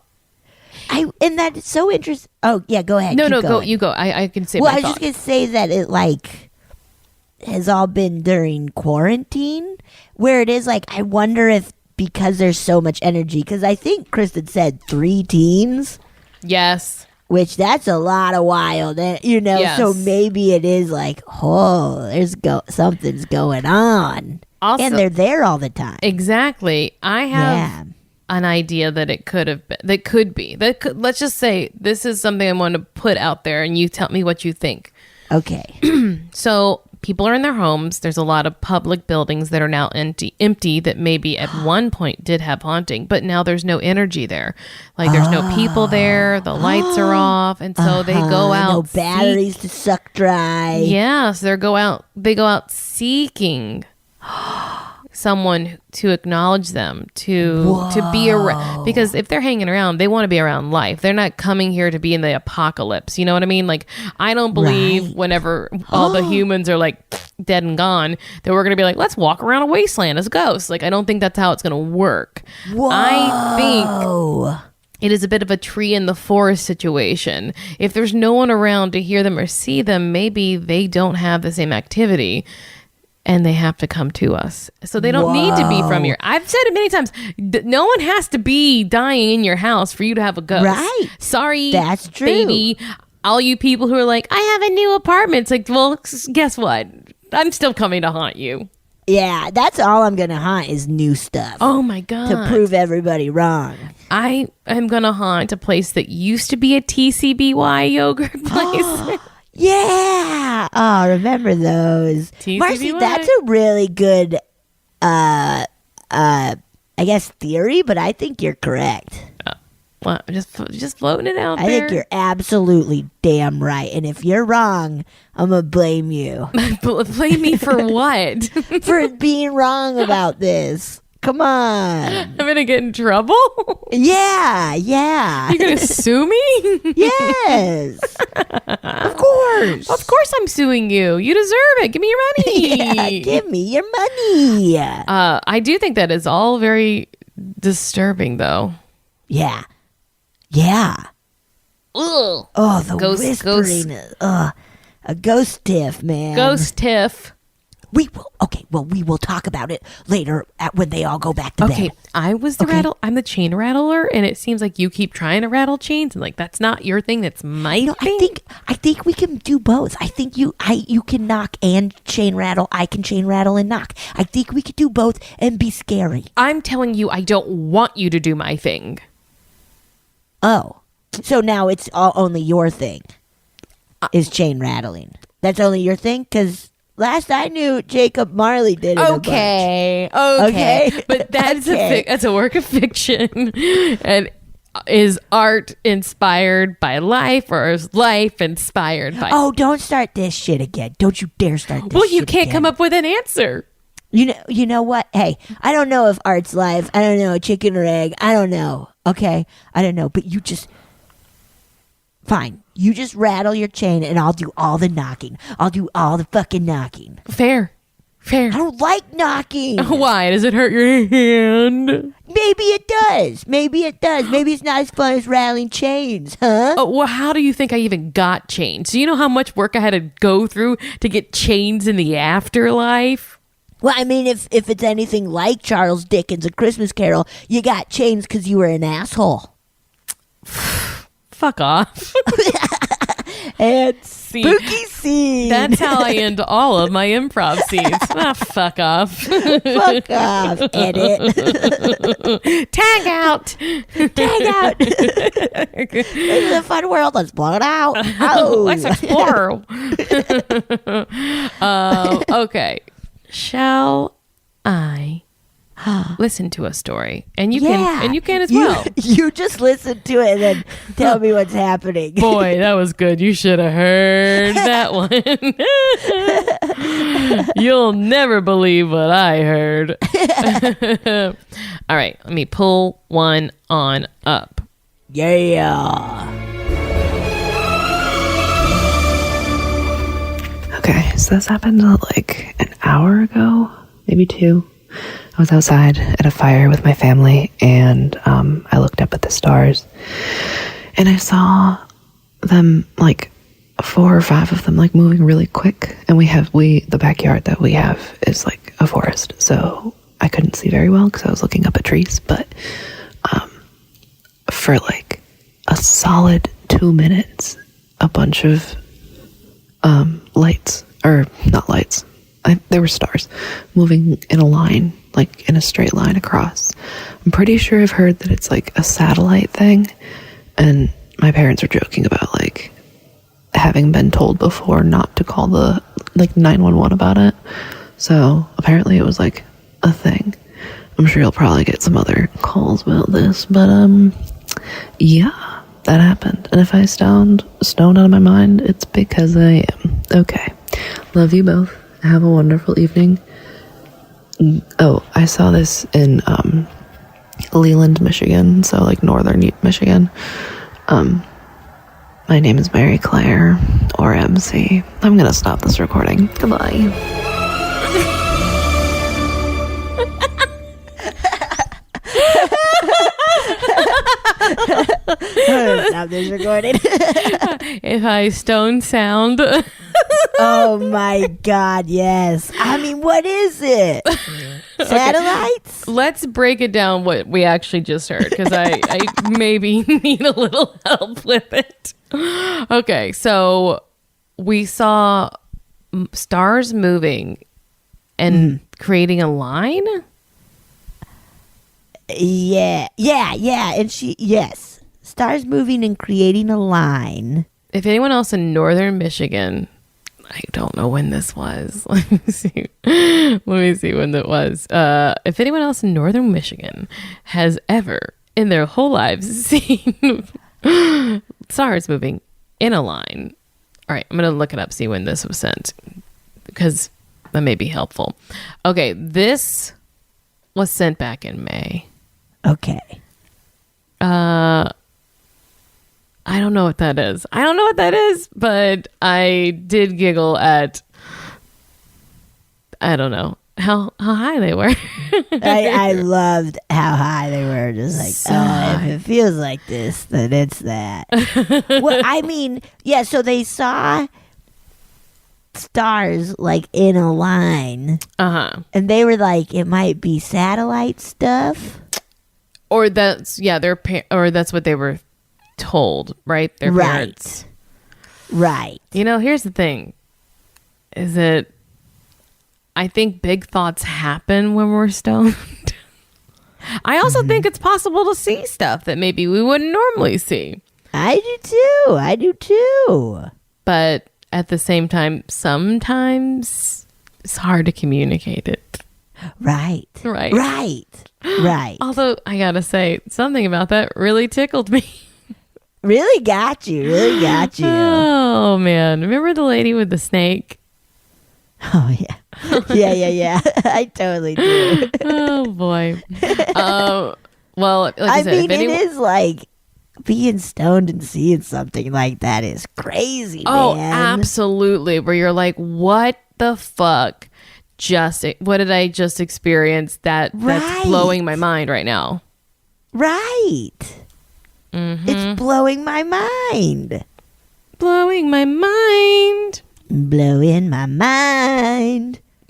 S2: And that's so interesting. Oh, yeah, go ahead.
S3: No, go. You go. I can say.
S2: Well, I was just gonna say that it like has all been during quarantine, where it is like, I wonder if because there's so much energy, because I think Kristin said 3 teens.
S3: Yes.
S2: Which that's a lot of wild,
S3: Yes.
S2: So maybe it is like, oh, something's going on. Also, and they're there all the time.
S3: Exactly. I have an idea that it could be. Let's just say this is something I want to put out there, and you tell me what you think.
S2: Okay.
S3: So people are in their homes. There's a lot of public buildings that are now empty that maybe at one point did have haunting, but now there's no energy there. Like there's no people there. The lights are off, and so they go out.
S2: No batteries to suck dry.
S3: Yeah, so they go out seeking someone to acknowledge them, to be around, because if they're hanging around, they want to be around life. They're not coming here to be in the apocalypse. You know what I mean? Like, I don't believe whenever all the humans are like dead and gone, that we're going to be like, let's walk around a wasteland as ghosts. Like, I don't think that's how it's going to work.
S2: Whoa.
S3: I think it is a bit of a tree in the forest situation. If there's no one around to hear them or see them, maybe they don't have the same activity, and they have to come to us. So they don't need to be from here. I've said it many times. No one has to be dying in your house for you to have a ghost.
S2: Right.
S3: Sorry.
S2: That's true.
S3: Baby. All you people who are like, I have a new apartment. It's like, well, guess what? I'm still coming to haunt you.
S2: Yeah, that's all I'm going to haunt is new stuff.
S3: Oh my God.
S2: To prove everybody wrong.
S3: I am going to haunt a place that used to be a TCBY yogurt place.
S2: Yeah. Oh, remember those. Marcy, that's a really good, I guess, theory, but I think you're correct.
S3: Well, just floating it out
S2: there. I
S3: there.
S2: think you're absolutely damn right. And if you're wrong, I'm going to blame you.
S3: Blame me for what?
S2: For being wrong about this. Come on.
S3: I'm gonna get in trouble.
S2: Yeah.
S3: You're gonna sue me?
S2: Yes. Of course.
S3: Of course I'm suing you. You deserve it. Give me your money.
S2: Yeah, give me your money.
S3: I do think that is all very disturbing, though.
S2: Yeah.
S3: Ugh.
S2: Oh, the
S3: Ghost.
S2: whispering. A ghost tiff, man.
S3: Ghost tiff.
S2: We will talk about it later when they all go back to
S3: Okay,
S2: bed.
S3: I was the I'm the chain rattler, and it seems like you keep trying to rattle chains, and like that's not your thing. That's my thing.
S2: I think we can do both. I think you can knock and chain rattle. I can chain rattle and knock. I think we could do both and be scary.
S3: I'm telling you, I don't want you to do my thing.
S2: Oh, so now it's only your thing. Is chain rattling? That's only your thing? Because last I knew, Jacob Marley did it.
S3: Okay. But that's that's a work of fiction, and is art inspired by life, or is life inspired by?
S2: Oh, don't start this shit again! Don't you dare start this.
S3: Well, you
S2: shit
S3: can't
S2: again.
S3: come up with an answer.
S2: You know what? Hey, I don't know if art's life. I don't know, chicken or egg. I don't know. Okay, I don't know. But you just. Fine. You just rattle your chain and I'll do all the knocking. I'll do all the fucking knocking.
S3: Fair.
S2: I don't like knocking.
S3: Why? Does it hurt your hand?
S2: Maybe it does. Maybe it's not as fun as rattling chains, huh?
S3: Oh, well, how do you think I even got chains? Do you know how much work I had to go through to get chains in the afterlife?
S2: Well, I mean, if it's anything like Charles Dickens' A Christmas Carol, you got chains because you were an asshole.
S3: Fuck off.
S2: And spooky scene.
S3: That's how I end all of my improv scenes. Fuck off.
S2: Fuck off. Edit.
S3: Tag out.
S2: This is a fun world. Let's blow it out. Oh.
S3: Let's explore. Okay. Shall I listen to a story? And you can as well.
S2: You just listen to it and then tell me what's happening.
S3: Boy, that was good. You should have heard that one. You'll never believe what I heard. All right, let me pull one on up.
S2: Yeah.
S4: Okay, so this happened like an hour ago, maybe 2. I was outside at a fire with my family, and I looked up at the stars, and I saw them, like 4 or 5 of them, like moving really quick. And the backyard that we have is like a forest, so I couldn't see very well because I was looking up at trees. But for like a solid 2 minutes, a bunch of lights, or not lights, there were stars moving in a line, like in a straight line across. I'm pretty sure I've heard that it's like a satellite thing, and my parents are joking about like having been told before not to call the 911 about it. So apparently it was like a thing. I'm sure you'll probably get some other calls about this, but yeah, that happened. And if I sound stoned out of my mind, it's because I am. Okay, love you both. Have a wonderful evening. Oh, I saw this in Leland, Michigan, so like northern Michigan. My name is Mary Claire, or MC. I'm gonna stop this recording. Goodbye.
S2: Stop this recording.
S3: If I stone sound.
S2: Oh my God, yes. I mean, what is it? Satellites?
S3: Let's break it down what we actually just heard, because I maybe need a little help with it. Okay, so we saw stars moving and creating a line?
S2: Yeah. And yes. Stars moving and creating a line.
S3: If anyone else in northern Michigan, I don't know when this was. Let me see when it was. If anyone else in northern Michigan has ever in their whole lives seen stars moving in a line. All right, I'm going to look it up, see when this was sent, because that may be helpful. Okay, this was sent back in May.
S2: Okay.
S3: I don't know what that is. But I did giggle at, I don't know, how high they were.
S2: I loved how high they were. Just like,
S3: So
S2: if it feels like this, then it's that. Well, I mean, yeah, so they saw stars like in a line. And they were like, it might be satellite stuff.
S3: Or that's, yeah, or that's what they were told, right? Their parents.
S2: Right.
S3: You know, here's the thing. Is that I think big thoughts happen when we're stoned. I also think it's possible to see stuff that maybe we wouldn't normally see.
S2: I do too.
S3: But at the same time, sometimes it's hard to communicate it.
S2: Right.
S3: Although I gotta say, something about that really tickled me.
S2: Really got you.
S3: Oh man, remember the lady with the snake?
S2: Oh yeah. Yeah. I totally do.
S3: Oh boy. Well, like I said,
S2: mean, it is like being stoned and seeing something like that is crazy.
S3: Oh,
S2: man.
S3: Absolutely. Where you're like, what the fuck? What did I just experience? That's blowing my mind right now.
S2: Right.
S3: Mm-hmm.
S2: It's blowing my mind.
S3: Blowing my mind.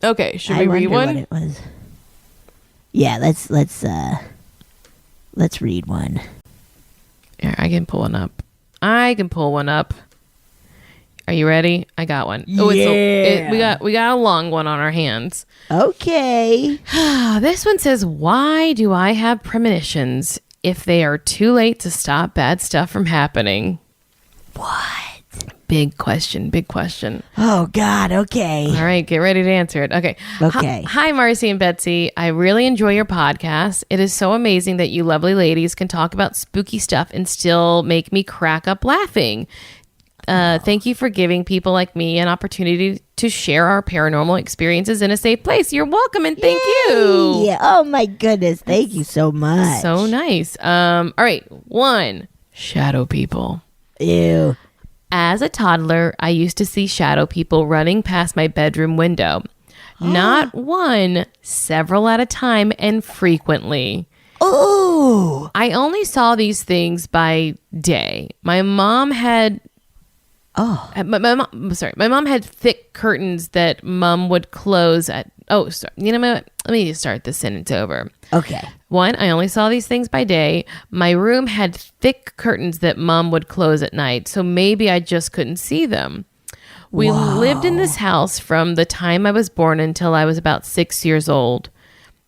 S3: Okay, should we read one?
S2: What it was. Yeah, let's read one.
S3: Here, I can pull one up. Are you ready? I got one.
S2: Yeah.
S3: We got a long one on our hands.
S2: Okay.
S3: This one says, why do I have premonitions if they are too late to stop bad stuff from happening?
S2: What?
S3: Big question.
S2: Oh, God. Okay.
S3: All right. Get ready to answer it. Okay.
S2: Okay.
S3: Hi, Marcy and Betsy. I really enjoy your podcast. It is so amazing that you lovely ladies can talk about spooky stuff and still make me crack up laughing. Thank you for giving people like me an opportunity to share our paranormal experiences in a safe place. You're welcome and thank you.
S2: Yeah. Oh, my goodness. Thank you so much.
S3: So nice. All right. 1, shadow people.
S2: Ew.
S3: As a toddler, I used to see shadow people running past my bedroom window. Not one, several at a time and frequently.
S2: Oh.
S3: I only saw these things by day. My mom had my mom had thick curtains that mom would close at. Oh, sorry. You know what? Let me just start this sentence over.
S2: Okay.
S3: 1, I only saw these things by day. My room had thick curtains that mom would close at night, so maybe I just couldn't see them. We lived in this house from the time I was born until I was about 6 years old.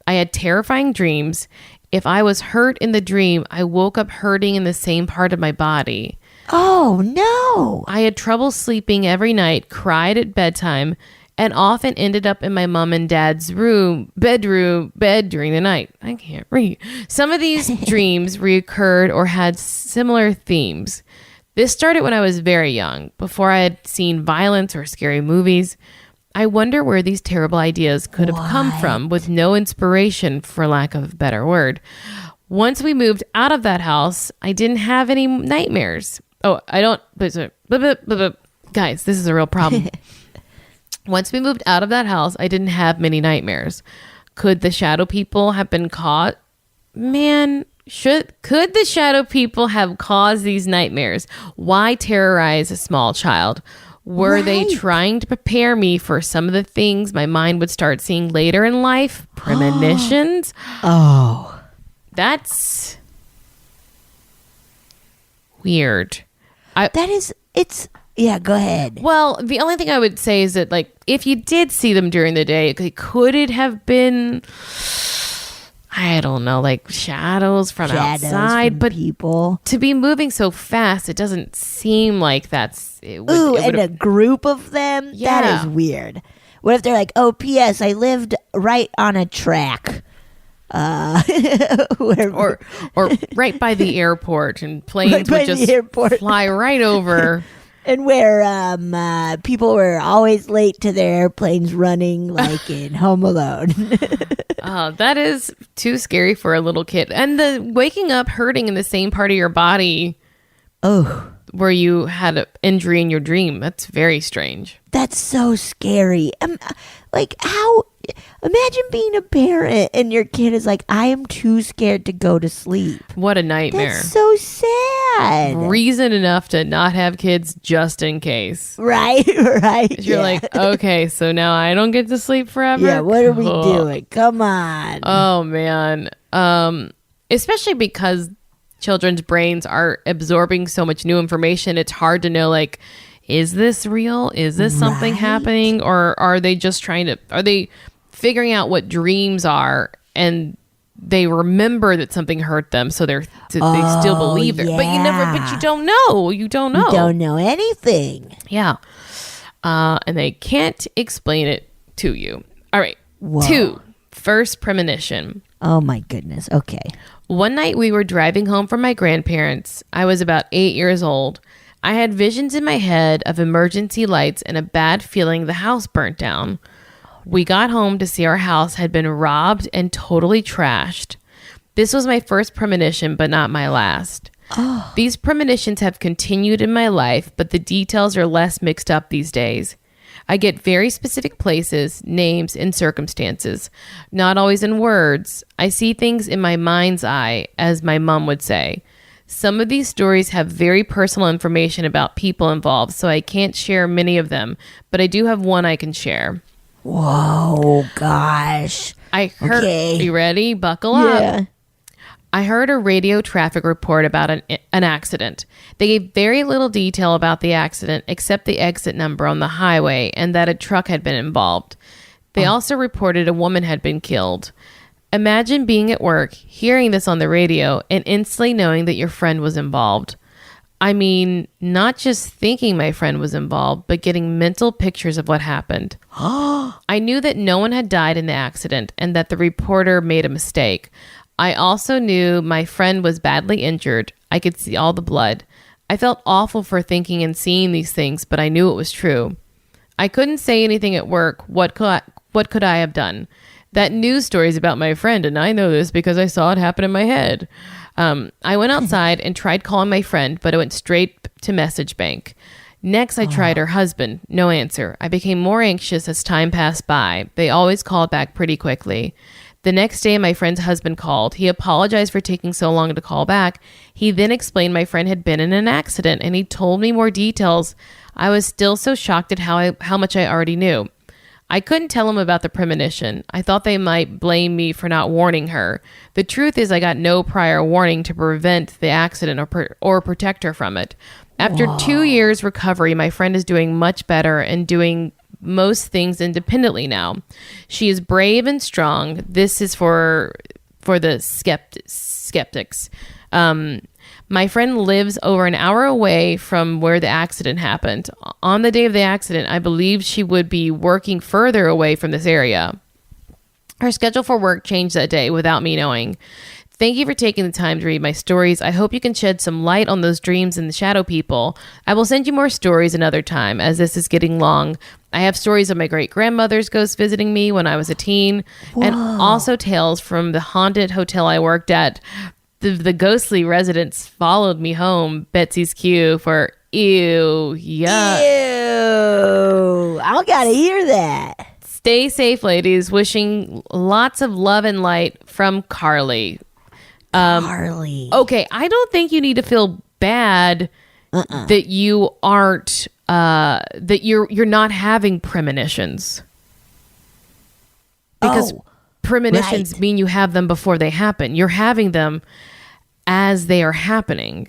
S3: I had terrifying dreams. If I was hurt in the dream, I woke up hurting in the same part of my body.
S2: Oh, no.
S3: I had trouble sleeping every night, cried at bedtime, and often ended up in my mom and dad's bed during the night. I can't read. Some of these dreams reoccurred or had similar themes. This started when I was very young, before I had seen violence or scary movies. I wonder where these terrible ideas could have come from, with no inspiration, for lack of a better word. Once we moved out of that house, I didn't have any nightmares. Oh, I don't... Guys, this is a real problem. Once we moved out of that house, I didn't have many nightmares. Could the shadow people have been caught? Man, could the shadow people have caused these nightmares? Why terrorize a small child? Were they trying to prepare me for some of the things my mind would start seeing later in life? Premonitions?
S2: Oh.
S3: That's weird.
S2: Yeah, go ahead.
S3: Well, the only thing I would say is that, like, if you did see them during the day, could it have been, I don't know, like shadows from outside?
S2: From
S3: but
S2: people.
S3: To be moving so fast, it doesn't seem like that's...
S2: and a group of them?
S3: Yeah.
S2: That is weird. What if they're like, oh, P.S., I lived right on a track.
S3: Or right by the airport, and planes would just fly right over.
S2: And where people were always late to their airplanes running, like in Home Alone.
S3: Oh, that is too scary for a little kid. And the waking up hurting in the same part of your body where you had an injury in your dream. That's very strange.
S2: That's so scary. Like, how... Imagine being a parent and your kid is like, I am too scared to go to sleep.
S3: What a nightmare.
S2: That's so sad.
S3: Reason enough to not have kids just in case.
S2: Right.
S3: You're like, okay, so now I don't get to sleep forever?
S2: Yeah, what are we doing? Come on.
S3: Oh, man. Especially because children's brains are absorbing so much new information. It's hard to know, like, is this real? Is this something happening? Or are they just are they figuring out what dreams are and they remember that something hurt them, so they still believe it. But you don't know. You don't know
S2: anything.
S3: Yeah. And they can't explain it to you. All right.
S2: Whoa.
S3: 2, first premonition.
S2: Oh my goodness. Okay.
S3: One night we were driving home from my grandparents. I was about 8 years old. I had visions in my head of emergency lights and a bad feeling the house burnt down. We got home to see our house had been robbed and totally trashed. This was my first premonition, but not my last.
S2: Oh.
S3: These premonitions have continued in my life, but the details are less mixed up these days. I get very specific places, names, and circumstances. Not always in words. I see things in my mind's eye, as my mom would say. Some of these stories have very personal information about people involved, so I can't share many of them, but I do have one I can share.
S2: Whoa, gosh.
S3: I heard,
S2: Okay.
S3: You ready? Buckle up. I heard a radio traffic report about an accident. They gave very little detail about the accident except the exit number on the highway and that a truck had been involved. They also reported a woman had been killed. Imagine being at work, hearing this on the radio, and instantly knowing that your friend was involved. I mean, not just thinking my friend was involved, but getting mental pictures of what happened. I knew that no one had died in the accident and that the reporter made a mistake. I also knew my friend was badly injured. I could see all the blood. I felt awful for thinking and seeing these things, but I knew it was true. I couldn't say anything at work. What could I have done? That news story is about my friend, and I know this because I saw it happen in my head. I went outside and tried calling my friend, but it went straight to message bank. Next, I tried her husband. No answer. I became more anxious as time passed by. They always called back pretty quickly. The next day, my friend's husband called. He apologized for taking so long to call back. He then explained my friend had been in an accident, and he told me more details. I was still so shocked at how much I already knew. I couldn't tell him about the premonition. I thought they might blame me for not warning her. The truth is I got no prior warning to prevent the accident or protect her from it. After 2 years recovery, my friend is doing much better and doing most things independently now. She is brave and strong. This is for the skeptics. My friend lives over an hour away from where the accident happened. On the day of the accident, I believed she would be working further away from this area. Her schedule for work changed that day without me knowing. Thank you for taking the time to read my stories. I hope you can shed some light on those dreams and the shadow people. I will send you more stories another time, as this is getting long. I have stories of my great-grandmother's ghost visiting me when I was a teen, and also tales from the haunted hotel I worked at. The ghostly residents followed me home. Betsy's cue for ew, yuck.
S2: Ew. I gotta hear that.
S3: Stay safe, ladies. Wishing lots of love and light from Carly.
S2: Carly.
S3: Okay, I don't think you need to feel bad that you aren't that you're not having premonitions. Because premonitions mean you have them before they happen. You're having them as they are happening.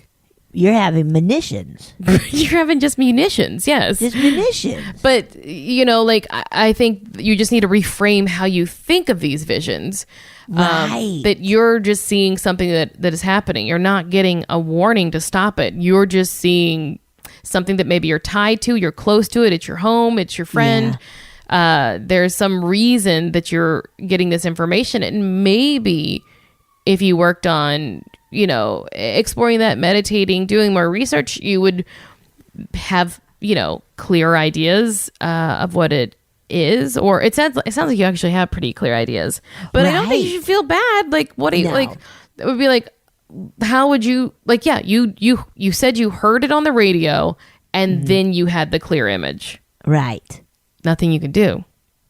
S2: You're having munitions.
S3: You're having just munitions, yes.
S2: Just munitions.
S3: But, I think you just need to reframe how you think of these visions.
S2: Right.
S3: That you're just seeing something that is happening. You're not getting a warning to stop it. You're just seeing something that maybe you're tied to. You're close to it. It's your home. It's your friend. Yeah. There's some reason that you're getting this information. And maybe if you worked on, exploring that, meditating, doing more research, you would have clear ideas of what it is, or it sounds like you actually have pretty clear ideas, but I don't think you should feel bad. Like, what do you like? It would be like, how would you like? Yeah, you said you heard it on the radio, and then you had the clear image.
S2: Right.
S3: Nothing you can do.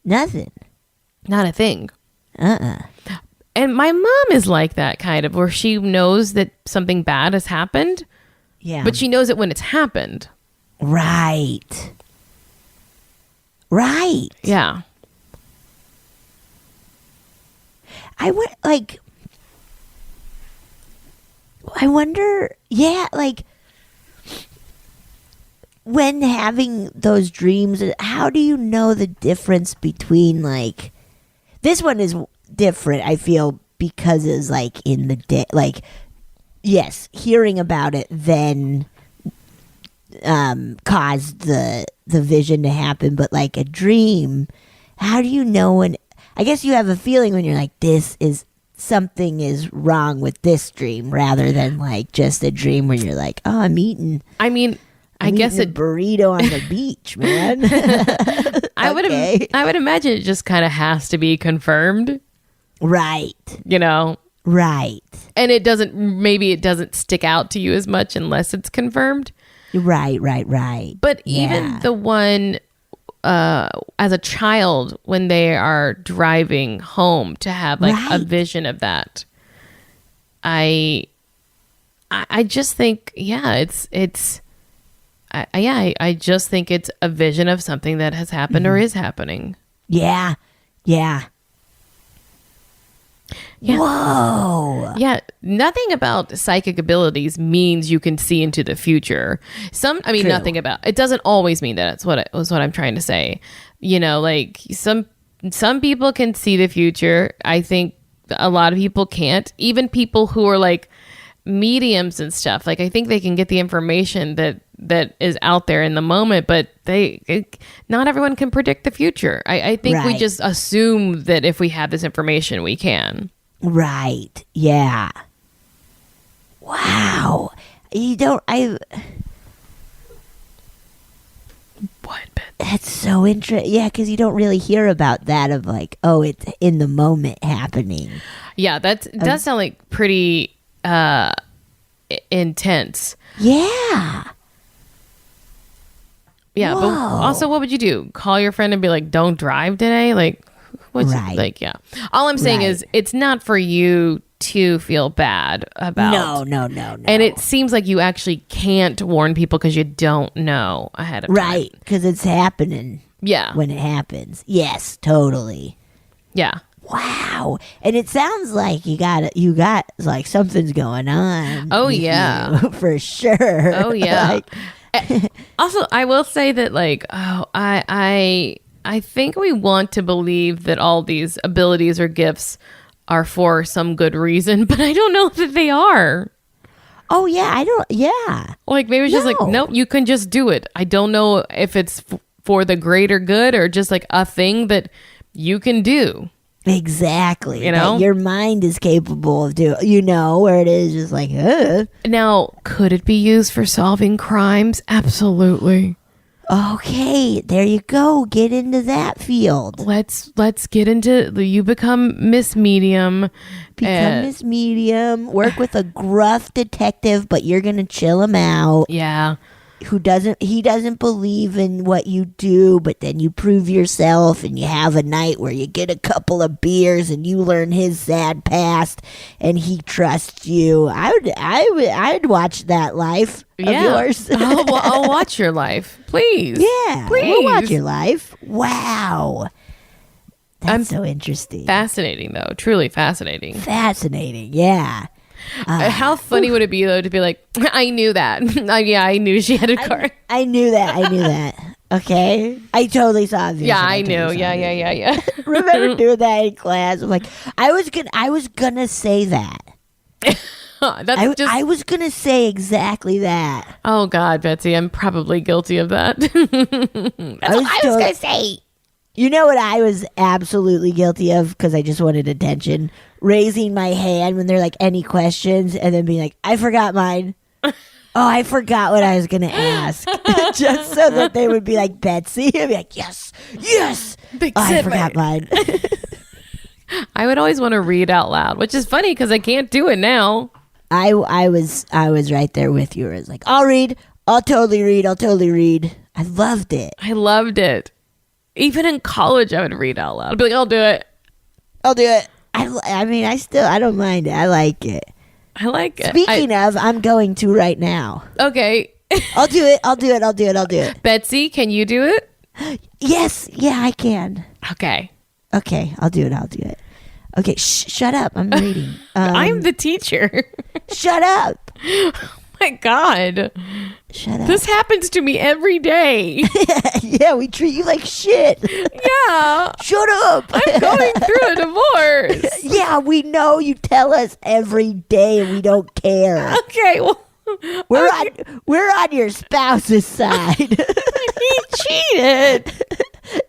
S2: Nothing.
S3: Not a thing.
S2: Uh-uh.
S3: And my mom is like that, kind of, where she knows that something bad has happened.
S2: Yeah.
S3: But she knows it when it's happened.
S2: Right. Right.
S3: Yeah.
S2: I wonder, yeah, like, when having those dreams, how do you know the difference between, like, this one is different, I feel, because it's, like, in the day, like, yes, hearing about it then caused the vision to happen, but, like, a dream, how do you know when, I guess you have a feeling when you're like, something is wrong with this dream, rather than, like, just a dream where you're like, oh, I'm eating.
S3: I mean, I guess
S2: a burrito on the beach, man.
S3: I would imagine it just kind of has to be confirmed.
S2: Right.
S3: Right. And it doesn't stick out to you as much unless it's confirmed.
S2: Right.
S3: But even the one as a child, when they are driving home, to have like a vision of that, I just think, I just think it's a vision of something that has happened or is happening.
S2: Yeah. Whoa.
S3: Yeah. Nothing about psychic abilities means you can see into the future. True. Nothing about it doesn't always mean that. It's what I'm trying to say. Like some people can see the future. I think a lot of people can't. Even people who are like mediums and stuff. Like, I think they can get the information that is out there in the moment, but not everyone can predict the future. I think we just assume that if we have this information, we can.
S2: Right. Yeah. Wow.
S3: What?
S2: That's so interesting. Yeah, because you don't really hear about that of like, oh, it's in the moment happening.
S3: Yeah, that does sound like pretty intense.
S2: Yeah.
S3: Yeah,
S2: Whoa.
S3: but also, what would you do? Call your friend and be like, "Don't drive today." Like, what's like? Yeah. All I'm saying is, it's not for you to feel bad about.
S2: No.
S3: And it seems like you actually can't warn people because you don't know ahead of time.
S2: Right, because it's happening.
S3: Yeah.
S2: When it happens. Yes, totally.
S3: Yeah.
S2: Wow. And it sounds like you got like something's going on.
S3: Oh yeah.
S2: For sure.
S3: Oh yeah. Also, I will say that I think we want to believe that all these abilities or gifts are for some good reason, but I don't know that they are.
S2: Oh yeah,
S3: Like, maybe it's just like, nope, you can just do it. I don't know if it's for the greater good or just like a thing that you can do.
S2: Exactly.
S3: That
S2: your mind is capable of doing, where it is just like,
S3: Now, could it be used for solving crimes? Absolutely.
S2: Okay, there you go. Get into that field.
S3: Let's get into you become Miss Medium.
S2: Miss Medium. Work with a gruff detective, but you're gonna chill him out.
S3: Yeah.
S2: He doesn't believe in what you do, but then you prove yourself and you have a night where you get a couple of beers and you learn his sad past and he trusts you. I'd watch that life of yours.
S3: I'll watch your life, please.
S2: Yeah,
S3: please.
S2: We'll watch your life. Wow, that's so interesting.
S3: Fascinating, though. Truly fascinating.
S2: Fascinating. Yeah.
S3: How funny would it be, though, to be like, I knew that. I knew she had a car.
S2: I knew that. Okay. I totally saw a vision.
S3: Yeah, I knew. Yeah.
S2: Remember doing that in class? I'm like, I was gonna say that. I was gonna say exactly that.
S3: Oh God, Betsy, I'm probably guilty of that. That's what I was gonna say.
S2: You know what I was absolutely guilty of, because I just wanted attention? Raising my hand when they're like, any questions, and then being like, I forgot mine. Oh, I forgot what I was going to ask. Just so that they would be like, Betsy. I'd be like, yes.
S3: Big
S2: Oh, I
S3: Sid
S2: forgot mine.
S3: I would always want to read out loud, which is funny because I can't do it now.
S2: I was right there with you. I was like, I'll read. I'll totally read. I loved it.
S3: I loved it. Even in college, I would read out loud. I'd be like, I'll do it.
S2: I mean, I don't mind it. I like it.
S3: I like it.
S2: Speaking of, I'm going to right now.
S3: Okay.
S2: I'll do it.
S3: Betsy, can you do it?
S2: Yes. Yeah, I can.
S3: Okay.
S2: Okay, I'll do it. Okay, shut up. I'm reading.
S3: I'm the teacher.
S2: Shut up.
S3: Oh my God.
S2: Shut up.
S3: This happens to me every day.
S2: Yeah, we treat you like shit.
S3: Yeah.
S2: Shut up.
S3: I'm going through a divorce.
S2: Yeah, we know. You tell us every day and we don't care.
S3: Okay, well.
S2: We're on your spouse's side.
S3: He cheated.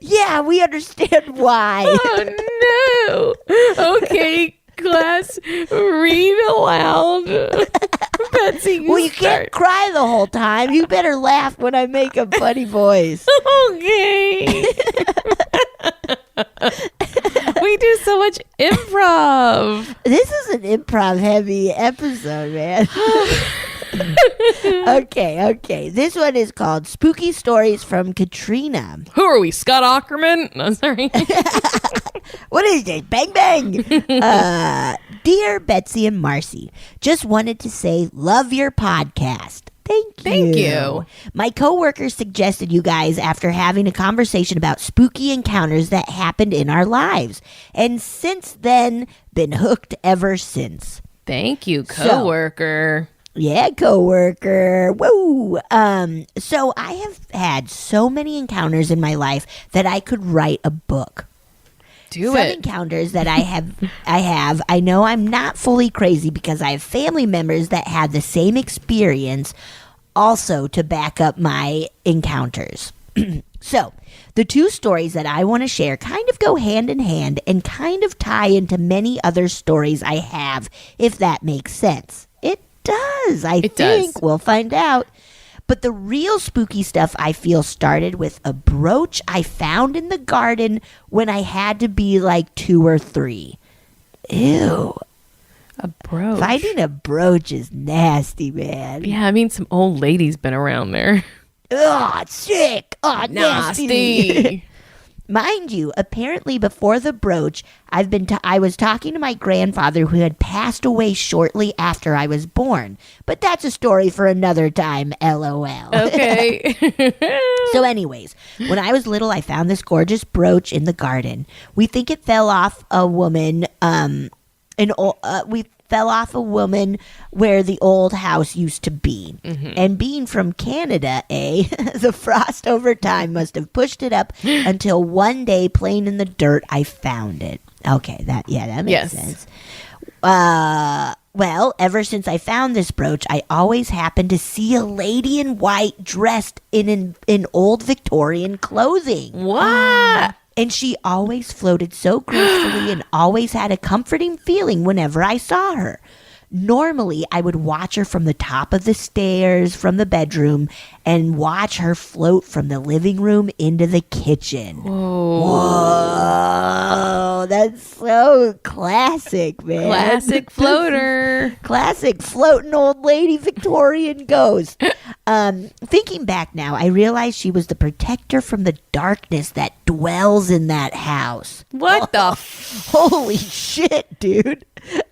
S2: Yeah, we understand why.
S3: Oh no. Okay, class, read aloud. Betsy,
S2: Well, you can't cry the whole time. You better laugh when I make a funny voice.
S3: Okay. We do so much improv.
S2: This is an improv heavy episode, man. Okay. This one is called Spooky Stories from Katrina.
S3: Who are we, Scott Aukerman? No, sorry.
S2: What is this? Bang, bang. Dear Betsy and Marcy, just wanted to say love your podcast. Thank you. My coworker suggested you guys after having a conversation about spooky encounters that happened in our lives. And since then, been hooked ever since.
S3: Thank you, coworker.
S2: Yeah, coworker. Woo. So I have had so many encounters in my life that I could write a book.
S3: Do
S2: Some
S3: it.
S2: encounters that I know I'm not fully crazy because I have family members that had the same experience also to back up my encounters. So, the two stories that I want to share kind of go hand in hand and kind of tie into many other stories I have, if that makes sense. It does. I think we'll find out. But the real spooky stuff I feel started with a brooch I found in the garden when I had to be like 2 or 3. Ew.
S3: A brooch.
S2: Finding a brooch is nasty, man.
S3: Yeah, I mean, some old lady's been around there.
S2: Ugh, sick. Oh, nasty.
S3: Nasty.
S2: Mind you, apparently before the brooch, I was talking to my grandfather who had passed away shortly after I was born. But that's a story for another time, LOL.
S3: Okay.
S2: So anyways, when I was little, I found this gorgeous brooch in the garden. We think it fell off a woman, we fell off a woman where the old house used to be. Mm-hmm. And being from Canada, the frost over time must have pushed it up until one day, playing in the dirt, I found it. Okay, that makes sense. Well, ever since I found this brooch, I always happen to see a lady in white dressed in old Victorian clothing.
S3: What?
S2: And she always floated so gracefully and always had a comforting feeling whenever I saw her. Normally, I would watch her from the top of the stairs from the bedroom and watch her float from the living room into the kitchen. Whoa, that's so classic, man.
S3: Classic floater.
S2: Classic floating old lady Victorian ghost. Thinking back now, I realized she was the protector from the darkness that dwells in that house.
S3: What the
S2: Holy shit, dude.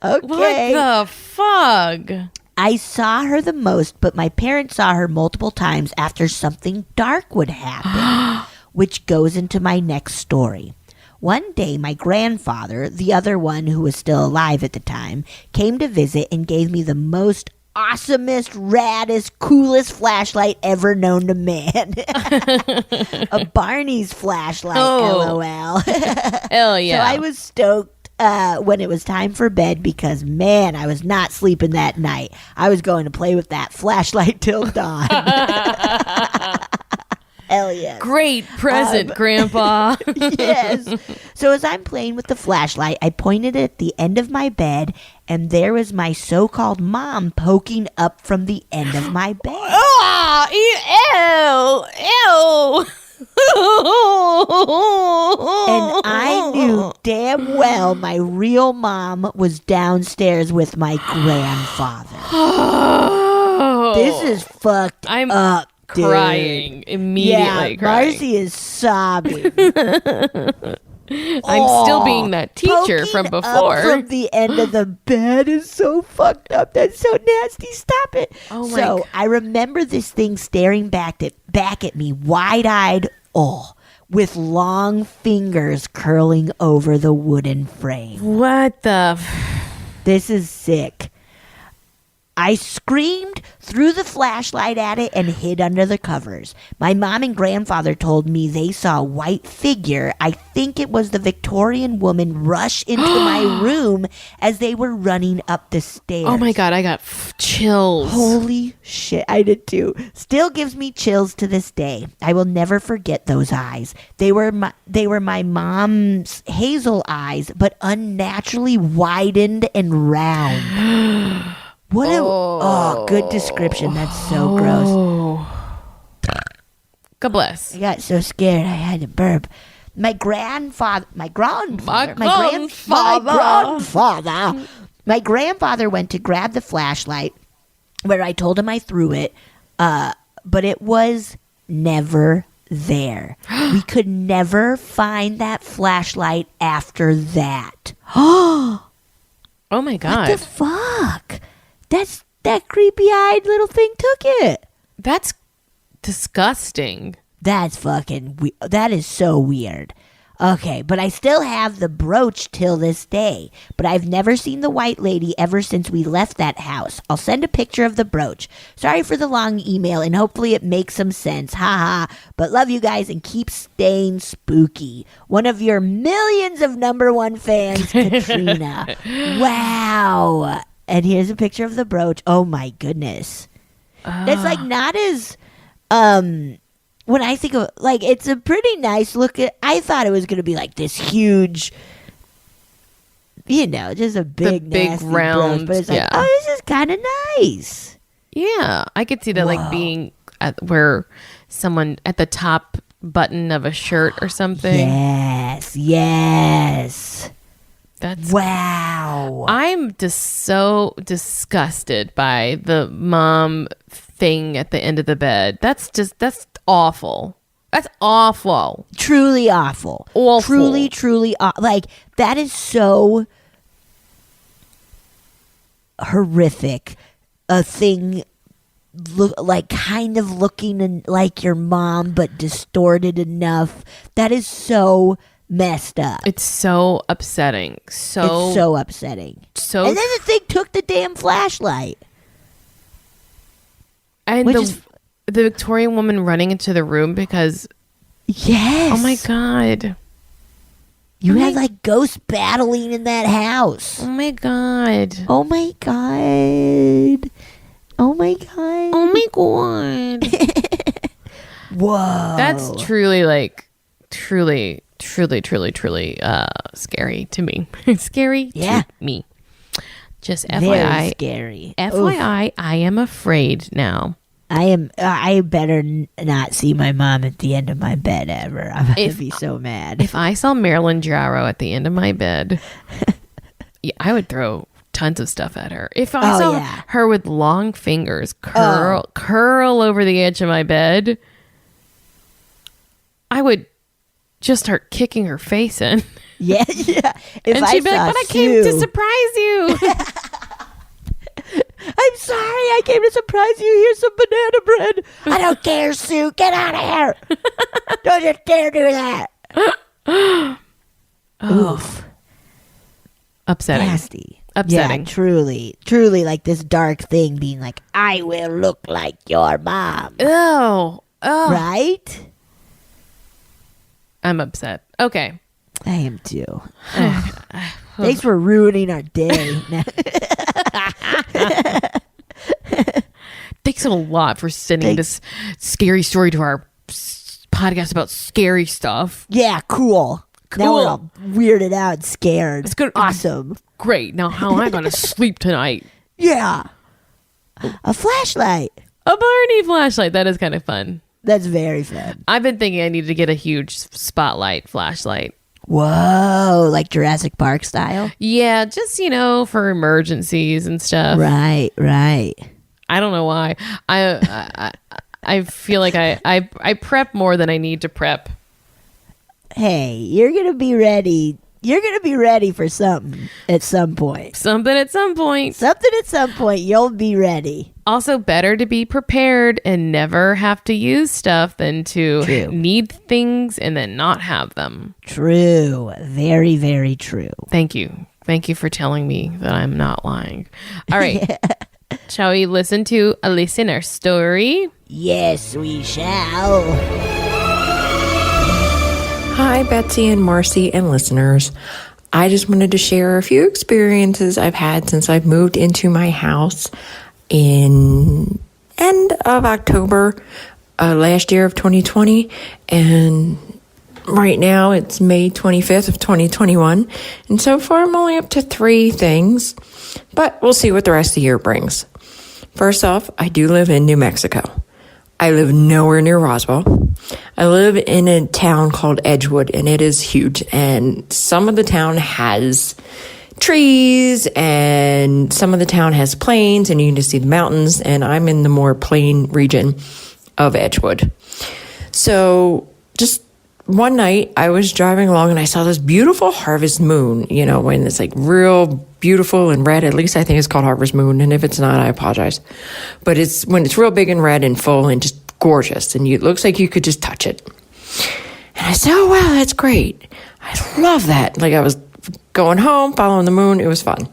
S2: Okay.
S3: What the fuck?
S2: I saw her the most, but my parents saw her multiple times after something dark would happen, which goes into my next story. One day, my grandfather, the other one who was still alive at the time, came to visit and gave me the most awesomest, raddest, coolest flashlight ever known to man. A Barney's flashlight, LOL.
S3: Hell yeah.
S2: So I was stoked when it was time for bed because, man, I was not sleeping that night. I was going to play with that flashlight till dawn. Hell yeah.
S3: Great present, Grandpa.
S2: Yes. So as I'm playing with the flashlight, I pointed it at the end of my bed and there was my so-called mom poking up from the end of my bed.
S3: Oh, ew.
S2: And I knew damn well my real mom was downstairs with my grandfather. This is fucked
S3: I'm
S2: up, dude.
S3: crying immediately.
S2: Yeah,
S3: crying.
S2: Marcy is sobbing.
S3: I'm still being that teacher from
S2: Poking
S3: before.
S2: up from the end of the bed is so fucked up. That's so nasty. Stop it.
S3: Oh my
S2: so
S3: God.
S2: I remember this thing staring back at me, wide-eyed, with long fingers curling over the wooden frame.
S3: What the?
S2: This is sick. I screamed, threw the flashlight at it, and hid under the covers. My mom and grandfather told me they saw a white figure. I think it was the Victorian woman rush into my room as they were running up the stairs.
S3: Oh my God, I got chills.
S2: Holy shit, I did too. Still gives me chills to this day. I will never forget those eyes. They were my mom's hazel eyes, but unnaturally widened and round. What a good description. That's so gross.
S3: God bless.
S2: I got so scared I had to burp. My grandfather went to grab the flashlight where I told him I threw it, but it was never there. We could never find that flashlight after that.
S3: Oh my God.
S2: What the fuck? That creepy-eyed little thing took it.
S3: That's disgusting.
S2: That's fucking that is so weird. Okay, but I still have the brooch till this day. But I've never seen the white lady ever since we left that house. I'll send a picture of the brooch. Sorry for the long email, and hopefully it makes some sense. Haha. But love you guys and keep staying spooky. One of your millions of #1 fans, Katrina. Wow. And here's a picture of the brooch. Oh my goodness. That's like not as when I think of like it's a pretty nice look. I thought it was gonna be like this huge, just a big nasty
S3: round,
S2: brooch, but it's like,
S3: yeah.
S2: oh, this is kind of nice.
S3: Yeah, I could see that like being at where someone at the top button of a shirt or something.
S2: Yes.
S3: That's
S2: wow.
S3: I'm just so disgusted by the mom thing at the end of the bed. That's awful. That's awful.
S2: Truly awful.
S3: Awful.
S2: Truly like that is so horrific. A thing like kind of looking like your mom but distorted enough. That is so messed up.
S3: It's so upsetting.
S2: It's so upsetting. And then the thing took the damn flashlight.
S3: And the Victorian woman running into the room because
S2: yes.
S3: oh my God.
S2: You had like ghosts battling in that house.
S3: Oh my God.
S2: Oh my God. Oh my God.
S3: Oh my God.
S2: Whoa.
S3: That's truly like truly scary to me. Scary
S2: Yeah.
S3: to me. Just
S2: very
S3: FYI.
S2: FYI,
S3: FYI, I am afraid now.
S2: I better not see my mom at the end of my bed ever. I'm going to be so mad.
S3: If I saw Marilyn Jarrow at the end of my bed, yeah, I would throw tons of stuff at her. If I saw her with long fingers curl over the edge of my bed, I would just start kicking her face in.
S2: Yeah. If
S3: and she'd be like, but I came to surprise you.
S2: I'm sorry, I came to surprise you. Here's some banana bread. I don't care, Sue. Get out of here. Don't you dare do that. Oof.
S3: Upsetting.
S2: Nasty.
S3: Upsetting.
S2: Yeah, truly like this dark thing being like, I will look like your mom.
S3: Oh.
S2: Right?
S3: I'm upset. Okay.
S2: I am too. Thanks for ruining our day.
S3: Thanks a lot for sending this scary story to our podcast about scary stuff.
S2: Yeah, cool. Now we're
S3: Cool.
S2: all weirded out, scared.
S3: It's good.
S2: Awesome.
S3: Great. Now, how am I going to sleep tonight?
S2: Yeah. A flashlight.
S3: A Barney flashlight. That is kind of fun.
S2: That's very fun.
S3: I've been thinking I need to get a huge spotlight flashlight.
S2: Whoa, like Jurassic Park style?
S3: Yeah, just, for emergencies and stuff.
S2: Right.
S3: I don't know why. I feel like I prep more than I need to prep.
S2: Hey, you're going to be ready. You're going to be ready for something at some point.
S3: Something at some point.
S2: Something at some point, you'll be ready.
S3: Also, better to be prepared and never have to use stuff than to
S2: True.
S3: need things and then not have them.
S2: True. Very, very true.
S3: Thank you. Thank you for telling me that I'm not lying. All right. Shall we listen to a listener story?
S2: Yes, we shall.
S5: Hi, Betsy and Marcy and listeners. I just wanted to share a few experiences I've had since I've moved into my house in end of October last year of 2020. And right now it's May 25th of 2021. And so far I'm only up to 3 things, but we'll see what the rest of the year brings. First off, I do live in New Mexico. I live nowhere near Roswell. I live in a town called Edgewood, and it is huge. And some of the town has trees, and some of the town has plains, and you can just see the mountains. And I'm in the more plain region of Edgewood. So just one night, I was driving along, and I saw this beautiful harvest moon, when it's like real beautiful and red. At least I think it's called harvest moon. And if it's not, I apologize. But it's when it's real big and red and full and just gorgeous. And it looks like you could just touch it. And I said, oh, wow, that's great. I love that. Like I was going home, following the moon. It was fun.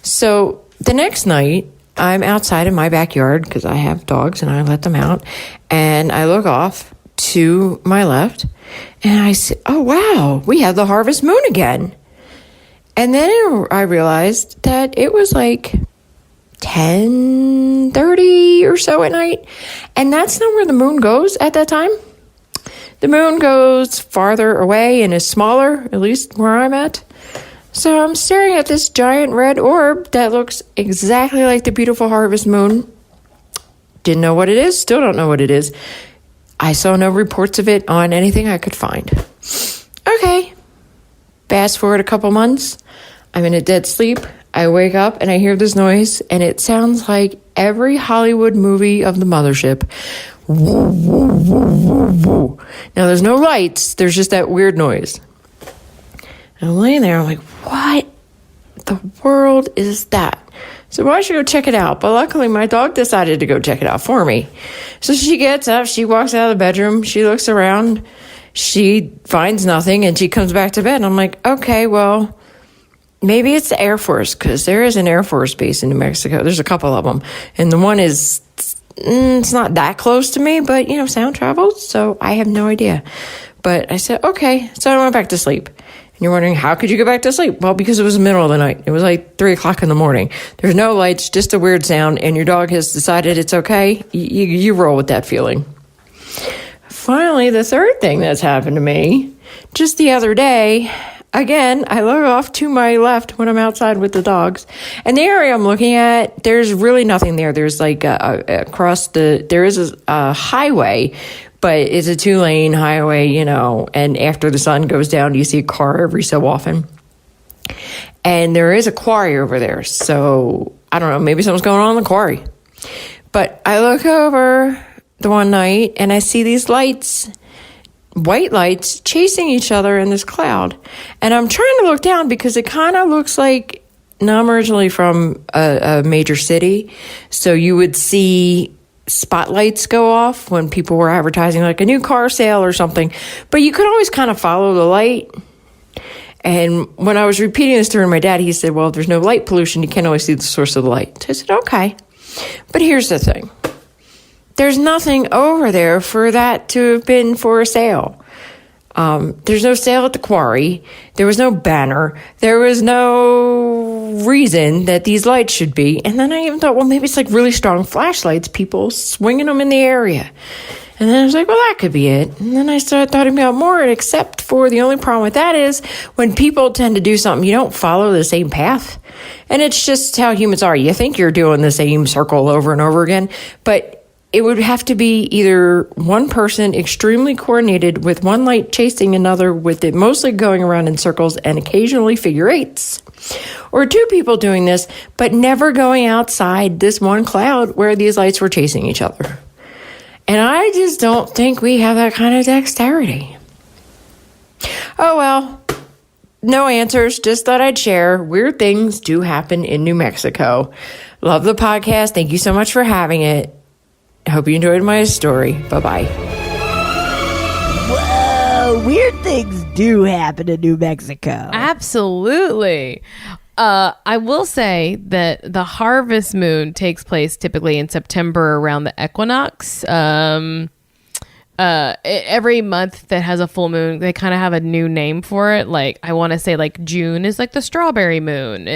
S5: So the next night, I'm outside in my backyard because I have dogs and I let them out. And I look off to my left and I said, oh, wow, we have the harvest moon again. And then I realized that it was like 10:30 or so at night. And that's not where the moon goes at that time. The moon goes farther away and is smaller, at least where I'm at. So I'm staring at this giant red orb that looks exactly like the beautiful harvest moon. Didn't know what it is, still don't know what it is. I saw no reports of it on anything I could find. Okay. Fast forward a couple months. I'm in a dead sleep. I wake up and I hear this noise, and it sounds like every Hollywood movie of the mothership. Woo, woo, woo, woo, woo. Now, there's no lights. There's just that weird noise. And I'm laying there. I'm like, what the world is that? So I should go check it out. But luckily, my dog decided to go check it out for me. So she gets up. She walks out of the bedroom. She looks around. She finds nothing, and she comes back to bed. And I'm like, okay, well, maybe it's the Air Force, because there is an Air Force base in New Mexico. There's a couple of them. And the one is, it's not that close to me, but, sound travels, so I have no idea. But I said, okay. So I went back to sleep. And you're wondering, how could you go back to sleep? Well, because it was the middle of the night. It was like 3 o'clock in the morning. There's no lights, just a weird sound, and your dog has decided it's okay. You roll with that feeling. Finally, the third thing that's happened to me, just the other day, again, I look off to my left when I'm outside with the dogs. And the area I'm looking at, there's really nothing there. There's like there is a highway, but it's a 2-lane highway, and after the sun goes down, you see a car every so often. And there is a quarry over there. So I don't know, maybe something's going on in the quarry. But I look over the one night and I see these lights, white lights, chasing each other in this cloud. And I'm trying to look down because it kind of looks like, now I'm originally from a major city, so you would see spotlights go off when people were advertising like a new car sale or something, but you could always kind of follow the light. And when I was repeating this to my dad, he said, well, if there's no light pollution, you can't always see the source of the light. So I said, okay. But here's the thing. There's nothing over there for that to have been for a sale. There's no sale at the quarry. There was no banner. There was no reason that these lights should be. And then I even thought, well, maybe it's like really strong flashlights, people swinging them in the area. And then I was like, well, that could be it. And then I started thought about more, except for the only problem with that is when people tend to do something, you don't follow the same path. And it's just how humans are. You think you're doing the same circle over and over again, but it would have to be either one person extremely coordinated with one light chasing another with it mostly going around in circles and occasionally figure eights. Or two people doing this, but never going outside this one cloud where these lights were chasing each other. And I just don't think we have that kind of dexterity. Oh well, no answers, just thought I'd share. Weird things do happen in New Mexico. Love the podcast. Thank you so much for having it. I hope you enjoyed my story. Bye-bye.
S2: Whoa, weird things do happen in New Mexico.
S3: Absolutely. I will say that the harvest moon takes place typically in September around the equinox. Every month that has a full moon, they kind of have a new name for it. Like, I want to say like June is like the strawberry moon,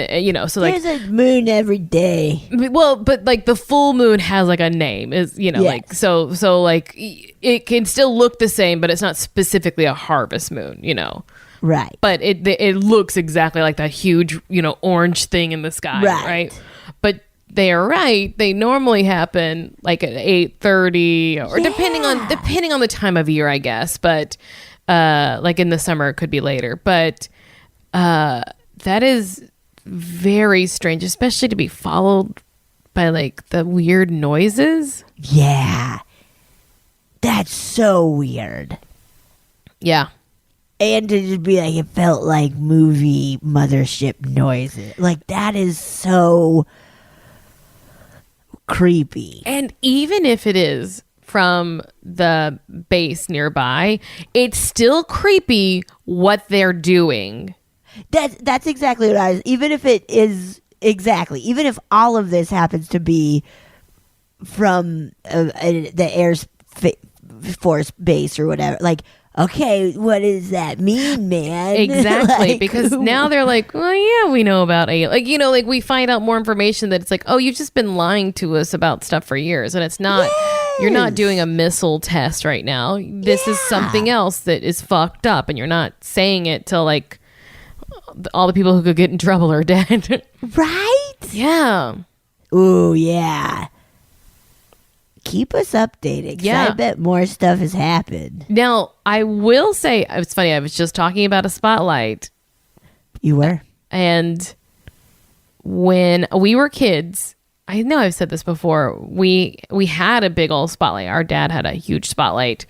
S3: so like
S2: there's a moon every day.
S3: well, but like the full moon has like a name is,
S2: Yes.
S3: like, so like it can still look the same, but it's not specifically a harvest moon,
S2: Right.
S3: but it looks exactly like that huge, orange thing in the sky. Right. But they are right. They normally happen like at 8:30 or depending on the time of year, I guess. But like in the summer, it could be later. But that is very strange, especially to be followed by like the weird noises.
S2: Yeah. That's so weird.
S3: Yeah.
S2: And to just be like, it felt like movie mothership noises. Like, that is so creepy.
S3: And even if it is from the base nearby, it's still creepy what they're doing.
S2: That's exactly what I was. Even if it is exactly, even if all of this happens to be from the Air Force base or whatever, like, okay, what does that mean, man?
S3: Exactly,
S2: Like,
S3: because now they're like, well, yeah, we know about aliens. Like, like we find out more information that it's like, oh, you've just been lying to us about stuff for years, and it's not. You're not doing a missile test right now. This is something else that is fucked up, and you're not saying it till like all the people who could get in trouble are dead.
S2: right?
S3: Yeah.
S2: Ooh, yeah. Keep us updated. 'Cause
S3: Yeah.
S2: I bet more stuff has happened.
S3: Now, I will say, it's funny, I was just talking about a spotlight.
S2: You were?
S3: And when we were kids, I know I've said this before, we had a big old spotlight. Our dad had a huge spotlight.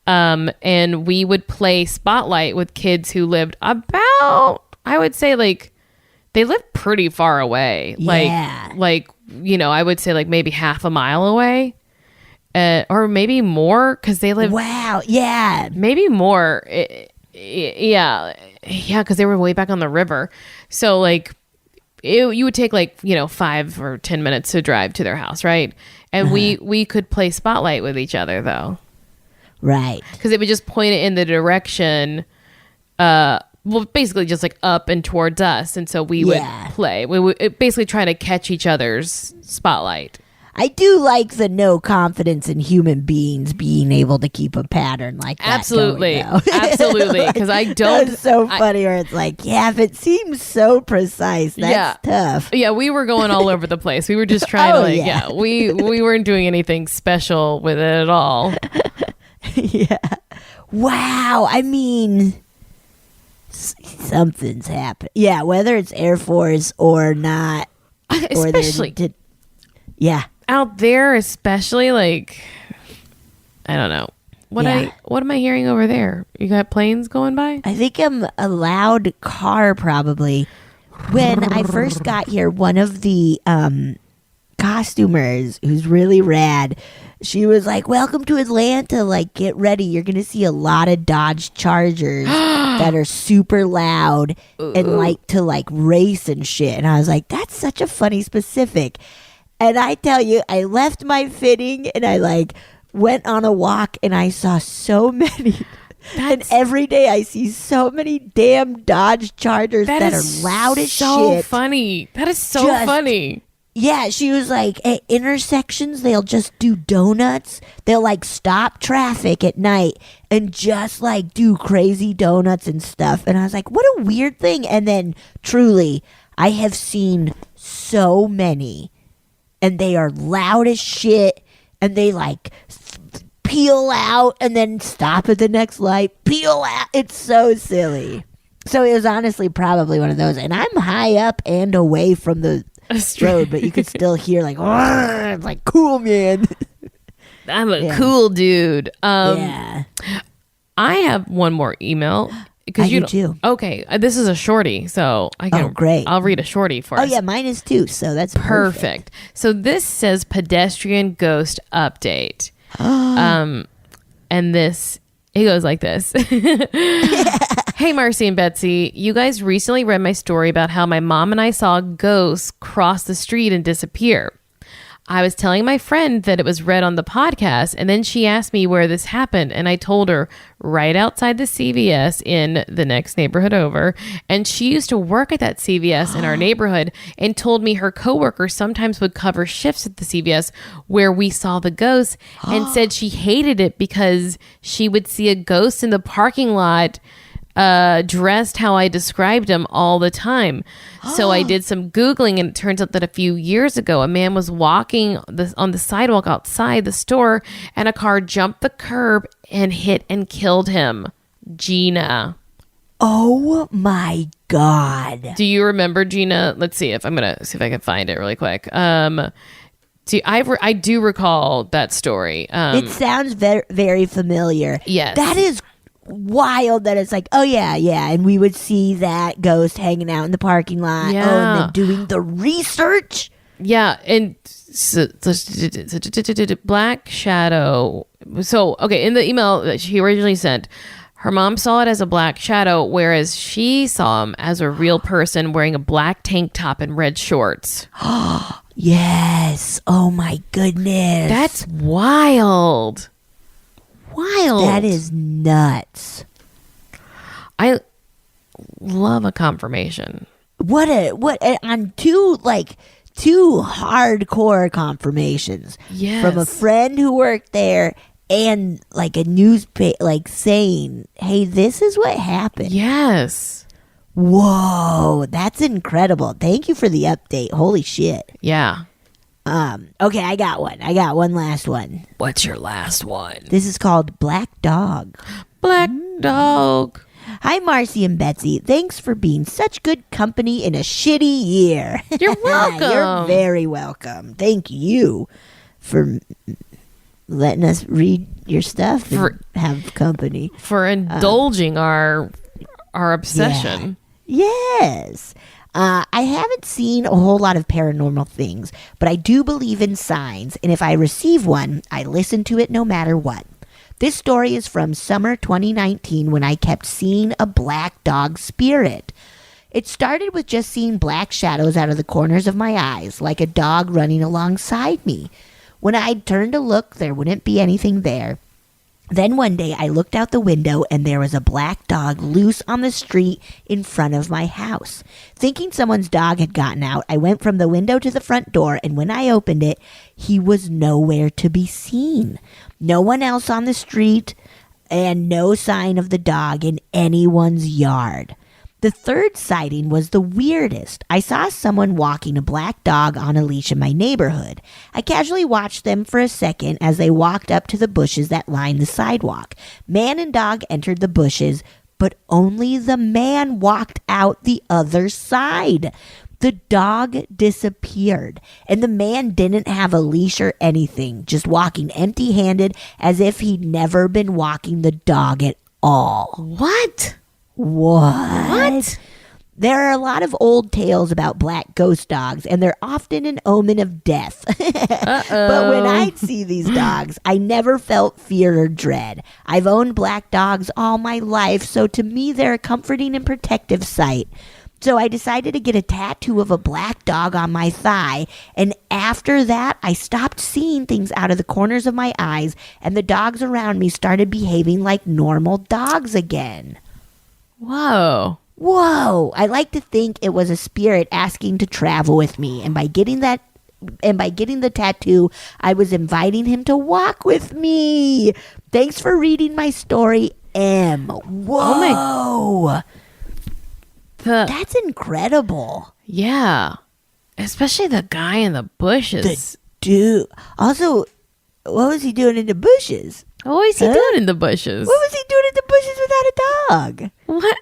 S3: And we would play spotlight with kids who lived about, I would say, like, they lived pretty far away.
S2: Yeah.
S3: Like, I would say like maybe half a mile away. Or maybe more, because they live.
S2: Wow. Yeah.
S3: Maybe more. Yeah, because they were way back on the river. So like, you would take like 5 or 10 minutes to drive to their house, right? And we could play spotlight with each other though,
S2: Right.
S3: because it would just point it in the direction. Well, basically just like up and towards us, and so we would play. We would basically try to catch each other's spotlight.
S2: I do like the no confidence in human beings being able to keep a pattern like that.
S3: Absolutely.
S2: Going, though.
S3: Absolutely. Because I don't.
S2: It's so funny where it's like, yeah, if it seems so precise, that's tough.
S3: Yeah, we were going all over the place. We were just trying to we weren't doing anything special with it at all.
S2: Yeah. Wow. I mean, something's happened. Yeah, whether it's Air Force or not.
S3: Especially.
S2: Yeah.
S3: Out there, especially, like, I don't know. What am I hearing over there? You got planes going by?
S2: I think I'm a loud car probably. When I first got here, one of the costumers, who's really rad, she was like, welcome to Atlanta, like, get ready, you're gonna see a lot of Dodge Chargers that are super loud and like to like race and shit. And I was like, that's such a funny specific. And I tell you, I left my fitting and I like went on a walk and I saw so many. And every day I see so many damn Dodge Chargers that are loud as shit.
S3: So funny. That is so funny.
S2: Yeah, she was like, at intersections, they'll just do donuts. They'll like stop traffic at night and just like do crazy donuts and stuff. And I was like, what a weird thing. And then truly, I have seen so many, and they are loud as shit, and they like peel out and then stop at the next light, peel out. It's so silly. So it was honestly probably one of those. And I'm high up and away from the road, but you could still hear like, it's like, cool, man.
S3: I'm a cool dude.
S2: Yeah.
S3: I have one more email.
S2: I
S3: You
S2: do too.
S3: Okay, this is a shorty, so I can.
S2: Oh, great.
S3: I'll read a shorty for us.
S2: Oh, yeah, mine is too, so that's
S3: Perfect. So this says Pedestrian Ghost update. And this, it goes like this. Hey, Marcy and Betsy, you guys recently read my story about how my mom and I saw ghosts cross the street and disappear. I was telling my friend that it was read on the podcast, and then she asked me where this happened, and I told her right outside the CVS in the next neighborhood over. And she used to work at that CVS in our neighborhood and told me her coworker sometimes would cover shifts at the CVS where we saw the ghosts, and said she hated it because she would see a ghost in the parking lot dressed how I described him all the time. So I did some Googling, and it turns out that a few years ago, a man was walking on the sidewalk outside the store, and a car jumped the curb and hit and killed him. Gina.
S2: Oh my God.
S3: Do you remember, Gina? Let's see if I'm going to see if I can find it really quick. I do recall that story.
S2: It sounds very, very familiar.
S3: Yes.
S2: That is wild that it's like, oh yeah, and we would see that ghost hanging out in the parking lot.
S3: Yeah.
S2: Oh, and then doing the research.
S3: Yeah, and Black Shadow. So, okay, in the email that she originally sent, her mom saw it as a black shadow, whereas she saw him as a real person wearing a black tank top and red shorts.
S2: Yes. Oh my goodness.
S3: That's wild.
S2: That is nuts.
S3: I love a confirmation.
S2: What on two hardcore confirmations.
S3: Yes.
S2: From a friend who worked there and like a newspaper, like saying, hey, this is what happened.
S3: Yes.
S2: Whoa, that's incredible. Thank you for the update. Holy shit.
S3: Yeah.
S2: Okay, I got one last one.
S3: What's your last one?
S2: This is called Black Dog.
S3: Black Dog.
S2: Hi, Marcy and Betsy. Thanks for being such good company in a shitty year.
S3: You're welcome.
S2: You're very welcome. Thank you for letting us read your stuff and have company.
S3: For indulging our obsession.
S2: Yeah. Yes. I haven't seen a whole lot of paranormal things, but I do believe in signs, and if I receive one, I listen to it no matter what. This story is from summer 2019 when I kept seeing a black dog spirit. It started with just seeing black shadows out of the corners of my eyes, like a dog running alongside me. When I'd turn to look, there wouldn't be anything there. Then one day I looked out the window and there was a black dog loose on the street in front of my house. Thinking someone's dog had gotten out, I went from the window to the front door, and when I opened it, he was nowhere to be seen. No one else on the street and no sign of the dog in anyone's yard. The third sighting was the weirdest. I saw someone walking a black dog on a leash in my neighborhood. I casually watched them for a second as they walked up to the bushes that lined the sidewalk. Man and dog entered the bushes, but only the man walked out the other side. The dog disappeared, and the man didn't have a leash or anything, just walking empty-handed as if he'd never been walking the dog at all.
S3: What?
S2: What? There are a lot of old tales about black ghost dogs, and they're often an omen of death. But when I'd see these dogs, I never felt fear or dread. I've owned black dogs all my life, so to me they're a comforting and protective sight. So I decided to get a tattoo of a black dog on my thigh, and after that, I stopped seeing things out of the corners of my eyes, and the dogs around me started behaving like normal dogs again.
S3: Whoa.
S2: I like to think it was a spirit asking to travel with me, and by getting that by getting the tattoo, I was inviting him to walk with me. Thanks for reading my story, M. Whoa. That's incredible.
S3: Yeah. Especially the guy in the bushes.
S2: Dude. Also, what was he doing in the bushes?
S3: What was he doing in the bushes?
S2: What was he doing in the bushes without a dog?
S3: What?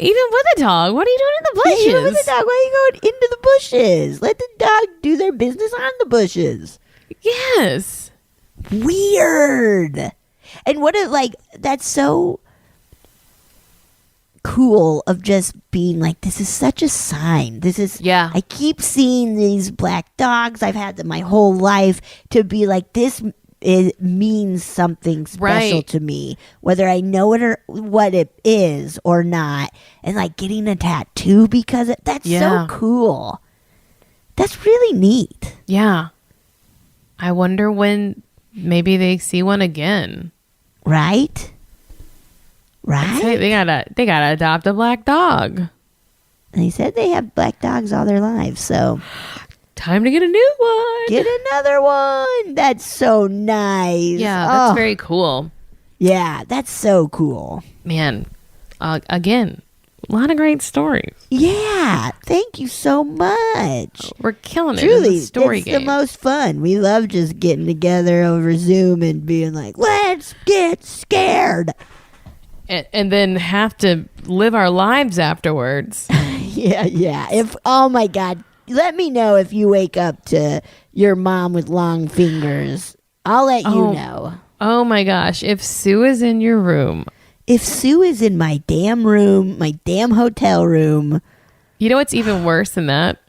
S3: Even with a dog? What are you doing in the bushes?
S2: Yeah, even with a dog, why are you going into the bushes? Let the dog do their business on the bushes.
S3: Yes.
S2: Weird. And what it like, that's so cool of just being like, this is such a sign. This is,
S3: yeah.
S2: I keep seeing these black dogs. I've had them my whole life, to be like, this means something special to me, whether I know it or what it is or not. And like getting a tattoo because that's so cool. That's really neat.
S3: Yeah. I wonder when maybe they see one again.
S2: Right? Right?
S3: They gotta adopt a black dog.
S2: And he said they have black dogs all their lives, so
S3: time to get a new one.
S2: Get another one. That's so nice.
S3: Yeah, that's very cool.
S2: Yeah, that's so cool.
S3: Man, again, a lot of great stories.
S2: Yeah, thank you so much.
S3: We're killing it.
S2: Truly,
S3: in the story
S2: it's
S3: game.
S2: the most fun. We love just getting together over Zoom and being like, let's get scared.
S3: And then have to live our lives afterwards.
S2: Yeah. Oh my God. Let me know if you wake up to your mom with long fingers. I'll let you know.
S3: Oh my gosh. If Sue is in your room.
S2: If Sue is in my damn room, my damn hotel room.
S3: You know what's even worse than that?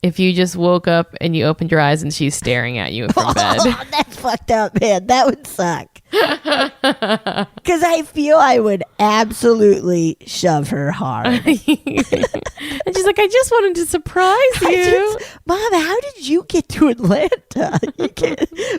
S3: If you just woke up and you opened your eyes and she's staring at you from bed.
S2: That's fucked up, man. That would suck. Because I feel I would absolutely shove her hard.
S3: And she's like, I just wanted to surprise you.
S2: Mom, how did you get to Atlanta?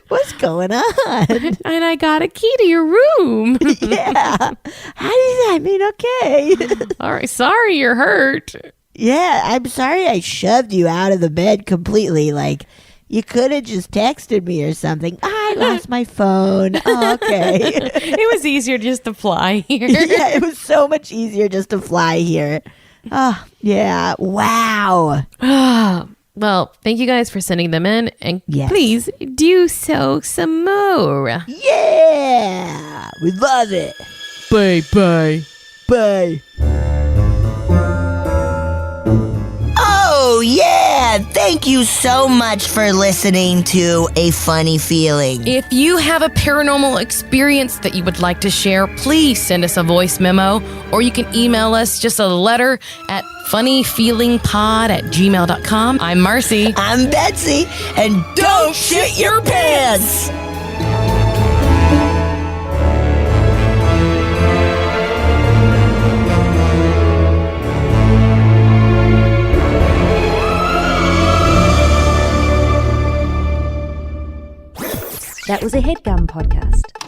S2: What's going on?
S3: And I got a key to your room.
S2: Yeah. How did that mean? Okay.
S3: All right. Sorry you're hurt.
S2: Yeah, I'm sorry I shoved you out of the bed completely. Like, you could have just texted me or something. I lost my phone. Oh, okay.
S3: It was easier just to fly here.
S2: Yeah, it was so much easier just to fly here. Oh, yeah. Wow.
S3: Well, thank you guys for sending them in. And
S2: Yes.
S3: please do so some more.
S2: Yeah. We love it.
S3: Bye.
S2: Bye. Oh, yeah. Thank you so much for listening to A Funny Feeling.
S3: If you have a paranormal experience that you would like to share, please send us a voice memo, or you can email us just a letter at funnyfeelingpod@gmail.com. I'm Marcy.
S2: I'm Betsy, and don't shit your pants.
S1: That was a HeadGum podcast.